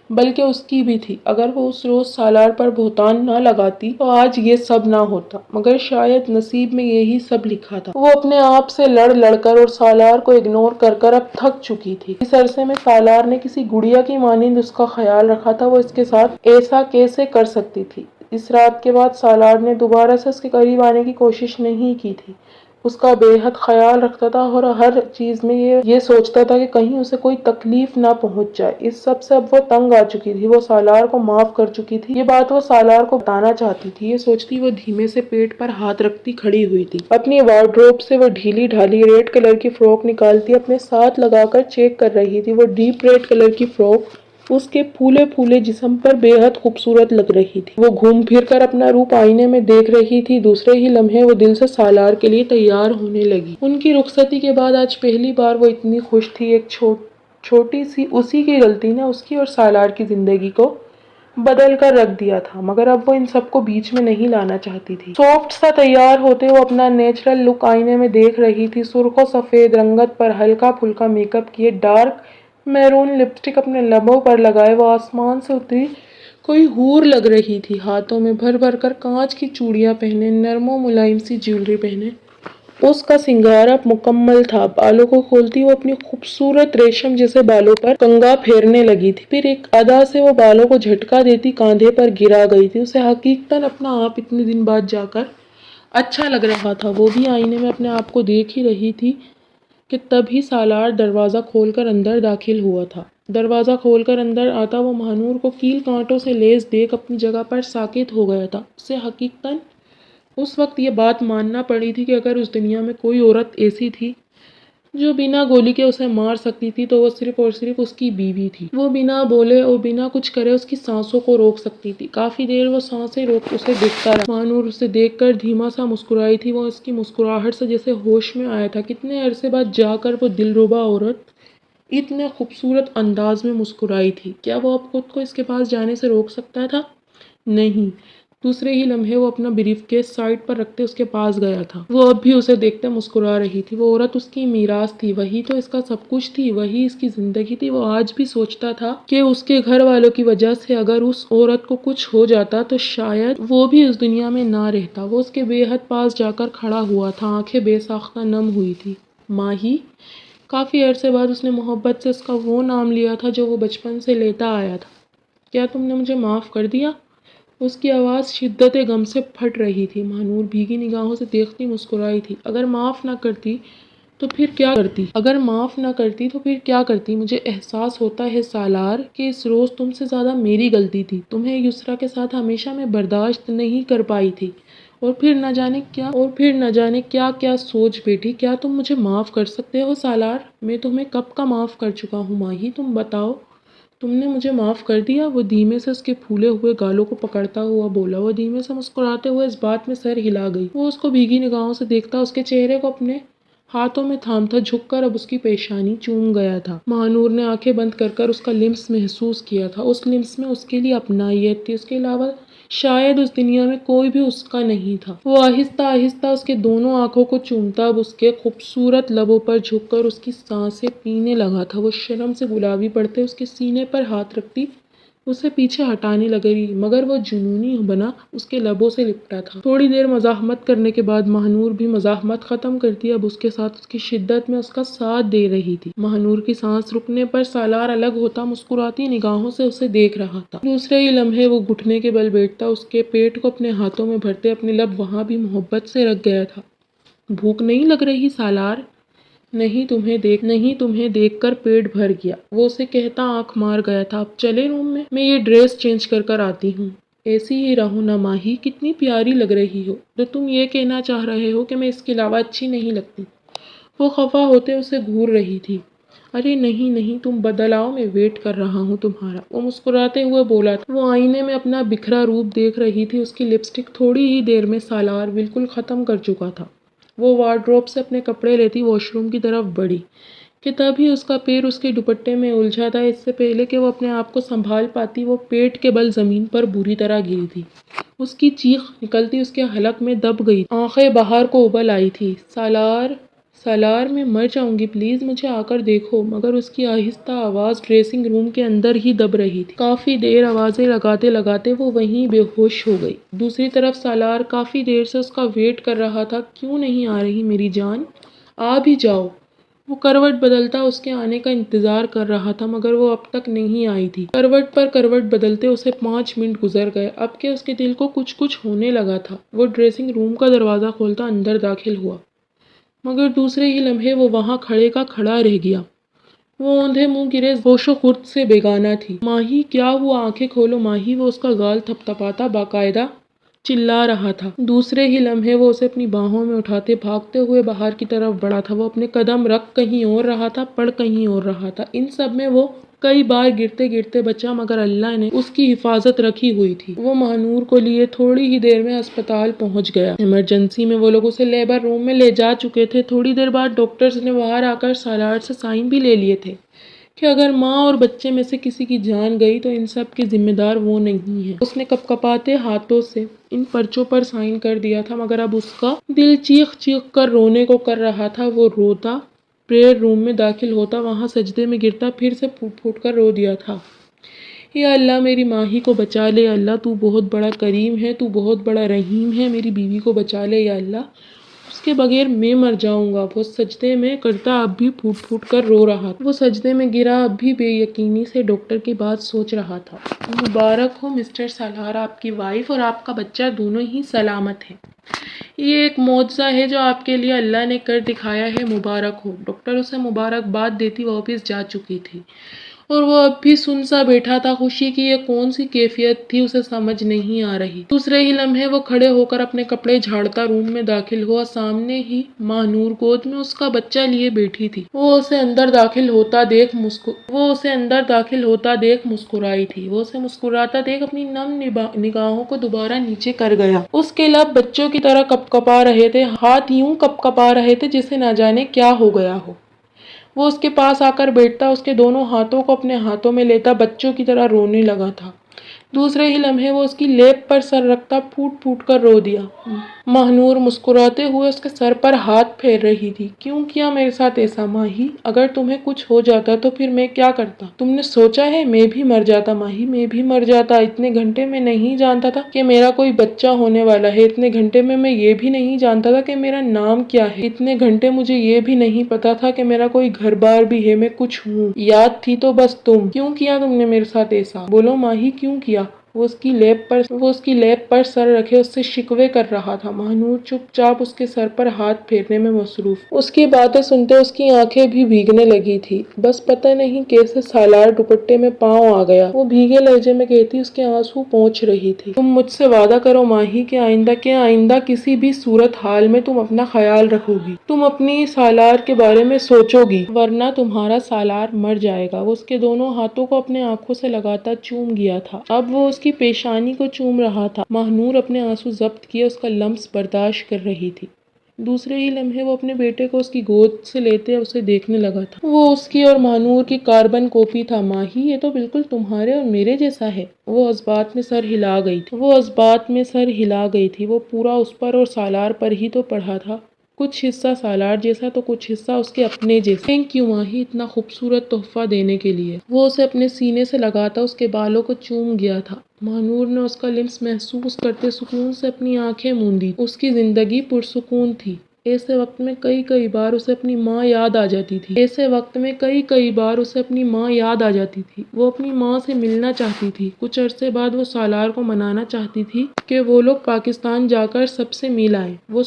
بلکہ اس کی بھی تھی۔ اگر وہ اس روز سالار پر بہتان نہ لگاتی تو آج یہ سب نہ ہوتا، مگر شاید نصیب میں یہی سب لکھا تھا۔ وہ اپنے آپ سے لڑ کر اور سالار کو اگنور کر کر اب تھک چکی تھی۔ اس عرصے میں سالار نے کسی گڑیا کی مانند اس کا خیال رکھا تھا۔ وہ اس کے ساتھ ایسا کیسے کر سکتی تھی؟ اس رات کے بعد سالار نے دوبارہ سے اس کے قریب آنے کی کوشش نہیں کی تھی۔ اس کا بے حد خیال رکھتا تھا، اور ہر چیز میں یہ سوچتا تھا کہ کہیں اسے کوئی تکلیف نہ پہنچ جائے۔ اس سب سے اب وہ تنگ آ چکی تھی۔ وہ سالار کو معاف کر چکی تھی۔ یہ بات وہ سالار کو بتانا چاہتی تھی۔ یہ سوچتی وہ دھیمے سے پیٹ پر ہاتھ رکھتی کھڑی ہوئی تھی۔ اپنی وارڈروب سے وہ ڈھیلی ڈھالی ریڈ کلر کی فراک نکالتی اپنے ساتھ لگا کر چیک کر رہی تھی۔ وہ ڈیپ ریڈ کلر کی فراک اس کے پھولے پھولے جسم پر بے حد خوبصورت لگ رہی تھی۔ وہ گھوم پھر کر اپنا روپ آئینے میں دیکھ رہی تھی۔ دوسرے ہی لمحے وہ دل سے سالار کے لیے تیار ہونے لگی۔ ان کی رخصتی کے بعد آج پہلی بار وہ اتنی خوش تھی۔ ایک چھوٹی سی اسی کی غلطی نے اس کی اور سالار کی زندگی کو بدل کر رکھ دیا تھا، مگر اب وہ ان سب کو بیچ میں نہیں لانا چاہتی تھی۔ سافٹ سا تیار ہوتے وہ اپنا نیچرل لک آئینے میں دیکھ رہی تھی۔ سرخ و سفید رنگت پر ہلکا پھلکا میک اپ کیے، ڈارک میرون لپسٹک اپنے لبوں پر لگائے، وہ آسمان سے اتری کوئی حور لگ رہی تھی۔ ہاتھوں میں بھر بھر کر کانچ کی چوڑیاں پہنے، نرم و ملائم سی جیولری پہنے، اس کا سنگار اب مکمل تھا۔ بالوں کو کھولتی وہ اپنی خوبصورت ریشم جیسے بالوں پر کنگھا پھیرنے لگی تھی، پھر ایک ادا سے وہ بالوں کو جھٹکا دیتی کاندھے پر گرا گئی تھی۔ اسے حقیقتاً اپنا آپ اتنے دن بعد جا کر اچھا لگ رہا تھا۔ وہ بھی آئینے میں اپنے آپ کو دیکھ ہی رہی تھی کہ تبھی سالار دروازہ کھول کر اندر داخل ہوا تھا۔ دروازہ کھول کر اندر آتا وہ مہنور کو کیل کانٹوں سے لیس دیکھ اپنی جگہ پر ساکت ہو گیا تھا۔ اسے حقیقتاً اس وقت یہ بات ماننا پڑی تھی کہ اگر اس دنیا میں کوئی عورت ایسی تھی جو بنا گولی کے اسے مار سکتی تھی تو وہ صرف اور صرف اس کی بیوی تھی۔ وہ بنا بولے اور بنا کچھ کرے اس کی سانسوں کو روک سکتی تھی۔ کافی دیر وہ سانسیں روک اسے دیکھتا رہا۔ مہنور اسے دیکھ کر دھیما سا مسکرائی تھی۔ وہ اس کی مسکراہٹ سے جیسے ہوش میں آیا تھا۔ کتنے عرصے بعد جا کر وہ دلربا عورت اتنے خوبصورت انداز میں مسکرائی تھی۔ کیا وہ اب خود کو اس کے پاس جانے سے روک سکتا تھا؟ نہیں۔ دوسرے ہی لمحے وہ اپنا بریف کیس سائڈ پر رکھتے اس کے پاس گیا تھا۔ وہ اب بھی اسے دیکھتے مسکرا رہی تھی۔ وہ عورت اس کی میراث تھی، وہی تو اس کا سب کچھ تھی، وہی اس کی زندگی تھی۔ وہ آج بھی سوچتا تھا کہ اس کے گھر والوں کی وجہ سے اگر اس عورت کو کچھ ہو جاتا تو شاید وہ بھی اس دنیا میں نہ رہتا۔ وہ اس کے بے حد پاس جا کر کھڑا ہوا تھا، آنکھیں بے ساختہ نم ہوئی تھی۔ ماہی! کافی عرصے بعد اس نے محبت سے اس کا وہ نام لیا تھا جو وہ بچپن سے لیتا آیا تھا۔ کیا تم نے مجھے معاف کر دیا؟ اس کی آواز شدت غم سے پھٹ رہی تھی۔ مہنور بھیگی نگاہوں سے دیکھتی مسکرائی تھی۔ اگر معاف نہ کرتی تو پھر کیا کرتی؟ اگر معاف نہ کرتی تو پھر کیا کرتی؟ مجھے احساس ہوتا ہے سالار کہ اس روز تم سے زیادہ میری غلطی تھی۔ تمہیں یسریٰ کے ساتھ ہمیشہ میں برداشت نہیں کر پائی تھی، اور پھر نہ جانے کیا کیا سوچ بیٹھی۔ کیا تم مجھے معاف کر سکتے ہو سالار؟ میں تمہیں کب کا معاف کر چکا ہوں ماہی، تم بتاؤ۔ تم نے مجھے معاف کر دیا؟ وہ دھیمے سے اس کے پھولے ہوئے گالوں کو پکڑتا ہوا بولا۔ وہ دھیمے سے مسکراتے ہوئے اس بات میں سر ہلا گئی۔ وہ اس کو بھیگی نگاہوں سے دیکھتا، اس کے چہرے کو اپنے ہاتھوں میں تھامتا، جھک کر اب اس کی پیشانی چوم گیا تھا۔ مہنور نے آنکھیں بند کر کر اس کا لمس محسوس کیا تھا۔ اس لمس میں اس کے لیے اپنائیت تھی، اس کے علاوہ شاید اس دنیا میں کوئی بھی اس کا نہیں تھا۔ وہ آہستہ آہستہ اس کے دونوں آنکھوں کو چومتا، اب اس کے خوبصورت لبوں پر جھک کر اس کی سانسیں پینے لگا تھا۔ وہ شرم سے گلابی پڑتے اس کے سینے پر ہاتھ رکھتی اسے پیچھے ہٹانے لگی، مگر وہ جنونی بنا اس کے لبوں سے لپٹا تھا۔ تھوڑی دیر مزاحمت کرنے کے بعد مہنور بھی مزاحمت ختم کرتی، اب اس کے ساتھ اس کی شدت میں اس کا ساتھ دے رہی تھی۔ مہنور کی سانس رکنے پر سالار الگ ہوتا، مسکراتی نگاہوں سے اسے دیکھ رہا تھا۔ دوسرے ہی لمحے وہ گھٹنے کے بل بیٹھتا، اس کے پیٹ کو اپنے ہاتھوں میں بھرتے، اپنے لب وہاں بھی محبت سے رکھ گیا تھا۔ بھوک نہیں لگ رہی سالار؟ نہیں تمہیں دیکھ کر پیٹ بھر گیا، وہ اسے کہتا آنکھ مار گیا تھا۔ اب چلیں روم میں یہ ڈریس چینج کر کر آتی ہوں۔ ایسی ہی رہو نا ماہی، کتنی پیاری لگ رہی ہو۔ تو تم یہ کہنا چاہ رہے ہو کہ میں اس کے علاوہ اچھی نہیں لگتی؟ وہ خفا ہوتے اسے گھور رہی تھی۔ ارے نہیں، تم بدل آؤ، میں ویٹ کر رہا ہوں تمہارا، وہ مسکراتے ہوئے بولا تھا۔ وہ آئینے میں اپنا بکھرا روپ دیکھ رہی تھی۔ اس کی لپسٹک تھوڑی ہی دیر میں سالار بالکل ختم کر چکا تھا۔ وہ وارڈروب سے اپنے کپڑے لیتی واش روم کی طرف بڑھی کہ تبھی اس کا پیر اس کے دوپٹے میں الجھا تھا۔ اس سے پہلے کہ وہ اپنے آپ کو سنبھال پاتی، وہ پیٹ کے بل زمین پر بری طرح گری تھی۔ اس کی چیخ نکلتی اس کے حلق میں دب گئی، آنکھیں باہر کو ابل آئی تھی۔ سالار میں مر جاؤں گی، پلیز مجھے آ کر دیکھو، مگر اس کی آہستہ آواز ڈریسنگ روم کے اندر ہی دب رہی تھی۔ کافی دیر آوازیں لگاتے لگاتے وہ وہیں بے ہوش ہو گئی۔ دوسری طرف سالار کافی دیر سے اس کا ویٹ کر رہا تھا۔ کیوں نہیں آ رہی میری جان؟ آ بھی جاؤ۔ وہ کروٹ بدلتا اس کے آنے کا انتظار کر رہا تھا، مگر وہ اب تک نہیں آئی تھی۔ کروٹ پر کروٹ بدلتے اسے 5 منٹ گزر گئے، اب کہ اس کے دل کو کچھ ہونے لگا تھا۔ وہ ڈریسنگ روم کا دروازہ کھولتا اندر داخل ہوا، مگر دوسرے ہی لمحے وہ وہاں کھڑے کا کھڑا رہ گیا۔ وہ اوندھے منہ گرے ہوش و خرد سے بیگانہ تھی۔ ماہی کیا ہوا؟ آنکھیں کھولو ماہی، وہ اس کا گال تھپ تھپاتا باقاعدہ چلا رہا تھا۔ دوسرے ہی لمحے وہ اسے اپنی باہوں میں اٹھاتے بھاگتے ہوئے باہر کی طرف بڑھا تھا۔ وہ اپنے قدم رکھ کہیں اور رہا تھا، پڑ کہیں اور رہا تھا۔ ان سب میں وہ کئی بار گرتے گرتے بچا، مگر اللہ نے اس کی حفاظت رکھی ہوئی تھی۔ وہ مہنور کو لیے تھوڑی ہی دیر میں ہسپتال پہنچ گیا۔ ایمرجنسی میں وہ لوگ اسے لیبر روم میں لے جا چکے تھے۔ تھوڑی دیر بعد ڈاکٹرز نے باہر آ کر سالار سے سائن بھی لے لیے تھے کہ اگر ماں اور بچے میں سے کسی کی جان گئی تو ان سب کے ذمہ دار وہ نہیں ہے۔ اس نے کپکپاتے ہاتھوں سے ان پرچوں پر سائن کر دیا تھا، مگر اب اس کا دل چیخ چیخ کر رونے کو کر رہا تھا۔ وہ روتا پریئر روم میں داخل ہوتا، وہاں سجدے میں گرتا، پھر سے پھوٹ پھوٹ کر رو دیا تھا۔ یا اللہ میری ماہی کو بچا لے، یا اللہ تو بہت بڑا کریم ہے، تو بہت بڑا رحیم ہے، میری بیوی کو بچا لے یا اللہ، اس کے بغیر میں مر جاؤں گا۔ وہ سجدے میں کرتا اب بھی پھوٹ پھوٹ کر رو رہا تھا۔ وہ سجدے میں گرا اب بھی بے یقینی سے ڈاکٹر کی بات سوچ رہا تھا۔ مبارک ہو مسٹر سالار، آپ کی وائف اور آپ کا بچہ دونوں ہی سلامت ہیں۔ یہ ایک معجزہ ہے جو آپ کے لیے اللہ نے کر دکھایا ہے، مبارک ہو۔ ڈاکٹر اسے مبارکباد دیتی واپس جا چکی تھی اور وہ اب بھی سن سا بیٹھا تھا۔ خوشی کی یہ کون سی کیفیت تھی اسے سمجھ نہیں آ رہی۔ دوسرے ہی لمحے وہ کھڑے ہو کر اپنے کپڑے جھاڑتا روم میں داخل ہوا۔ سامنے ہی ماہ نور گود میں اس کا بچہ لیے بیٹھی تھی۔ وہ اسے اندر داخل ہوتا دیکھ مسکرائی تھی۔ وہ اسے مسکراتا دیکھ اپنی نم نگاہوں کو دوبارہ نیچے کر گیا۔ اس کے لب بچوں کی طرح کپکپا رہے تھے، ہاتھ یوں کپکپا رہے تھے جیسے نہ جانے کیا ہو گیا ہو۔ وہ اس کے پاس آ کر بیٹھتا، اس کے دونوں ہاتھوں کو اپنے ہاتھوں میں لیتا، بچوں کی طرح رونے لگا تھا۔ دوسرے ہی لمحے وہ اس کی لیب پر سر رکھتا پھوٹ پھوٹ کر رو دیا۔ ماہ نور مسکراتے ہوئے اس کے سر پر ہاتھ پھیر رہی تھی۔ کیوں کیا میرے ساتھ ایسا ماہی؟ اگر تمہیں کچھ ہو جاتا تو پھر میں کیا کرتا؟ تم نے سوچا ہے؟ میں بھی مر جاتا ماہی، میں بھی مر جاتا۔ اتنے گھنٹے میں نہیں جانتا تھا کہ میرا کوئی بچہ ہونے والا ہے۔ اتنے گھنٹے میں یہ بھی نہیں جانتا تھا کہ میرا نام کیا ہے۔ اتنے گھنٹے مجھے یہ بھی نہیں پتا تھا کہ میرا کوئی گھر بار بھی ہے، میں کچھ ہوں۔ یاد تھی تو بس تم۔ کیوں کیا تم نے میرے ساتھ ایسا؟ بولو ماہی، کیوں کیا؟ وہ اس کی لیب پر سر رکھے اس سے شکوے کر رہا تھا۔ ماہ نور چپ چاپ اس کے سر پر ہاتھ پھیرنے میں مصروف۔ اس کی باتیں سنتے اس کی آنکھیں بھی بھیگنے لگی تھی۔ بس پتہ نہیں کیسے سالار دوپٹے میں پاؤں آ گیا۔ وہ بھیگے لہجے میں کہتی، اس کے آنسو پہنچ رہی تھی۔ تم مجھ سے وعدہ کرو ماہی کہ آئندہ کسی بھی صورت حال میں تم اپنا خیال رکھو گی، تم اپنی سالار کے بارے میں سوچو گی، ورنہ تمہارا سالار مر جائے گا۔ وہ اس کے دونوں ہاتھوں کو اپنے آنکھوں سے لگاتا چوم گیا تھا۔ اب وہ اس کی پیشانی کو چوم رہا تھا۔ ماہ نور اپنے آنسو ضبط کیے اس کا لمس برداشت کر رہی تھی۔ دوسرے ہی لمحے وہ اپنے بیٹے کو اس کی گود سے لیتے اسے دیکھنے لگا تھا۔ وہ اس کی اور ماہ نور کی کاربن کاپی تھا۔ ماہی، یہ تو بالکل تمہارے اور میرے جیسا ہے۔ وہ اس بات میں سر ہلا گئی تھی۔ وہ پورا اس پر اور سالار پر ہی تو پڑھا تھا، کچھ حصہ سالار جیسا تو کچھ حصہ اس کے اپنے جیسا۔ تھینک یو ماہی، اتنا خوبصورت تحفہ دینے کے لیے۔ وہ اسے اپنے سینے سے لگاتا اس کے بالوں کو چوم گیا تھا۔ ماہ نور نے اس کا لمس محسوس کرتے سکون سے اپنی آنکھیں موندی۔ اس کی زندگی پرسکون تھی۔ ایسے وقت میں کئی بار اسے اپنی ماں یاد آ جاتی تھی۔ وہ اپنی ماں سے ملنا چاہتی تھی۔ کچھ عرصے بعد وہ سالار کو منانا چاہتی تھی کہ وہ لوگ پاکستان جا کر سب سے مل آئیں۔ وہ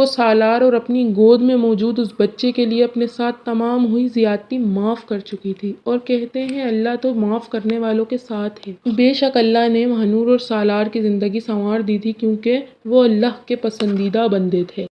سالار اور اپنی گود میں موجود اس بچے کے لیے اپنے ساتھ تمام ہوئی زیادتی معاف کر چکی تھی، اور کہتے ہیں اللہ تو معاف کرنے والوں کے ساتھ ہے۔ بے شک اللہ نے ماہ نور اور سالار کی زندگی سنوار دی تھی، کیونکہ وہ اللہ کے پسندیدہ بندے تھے۔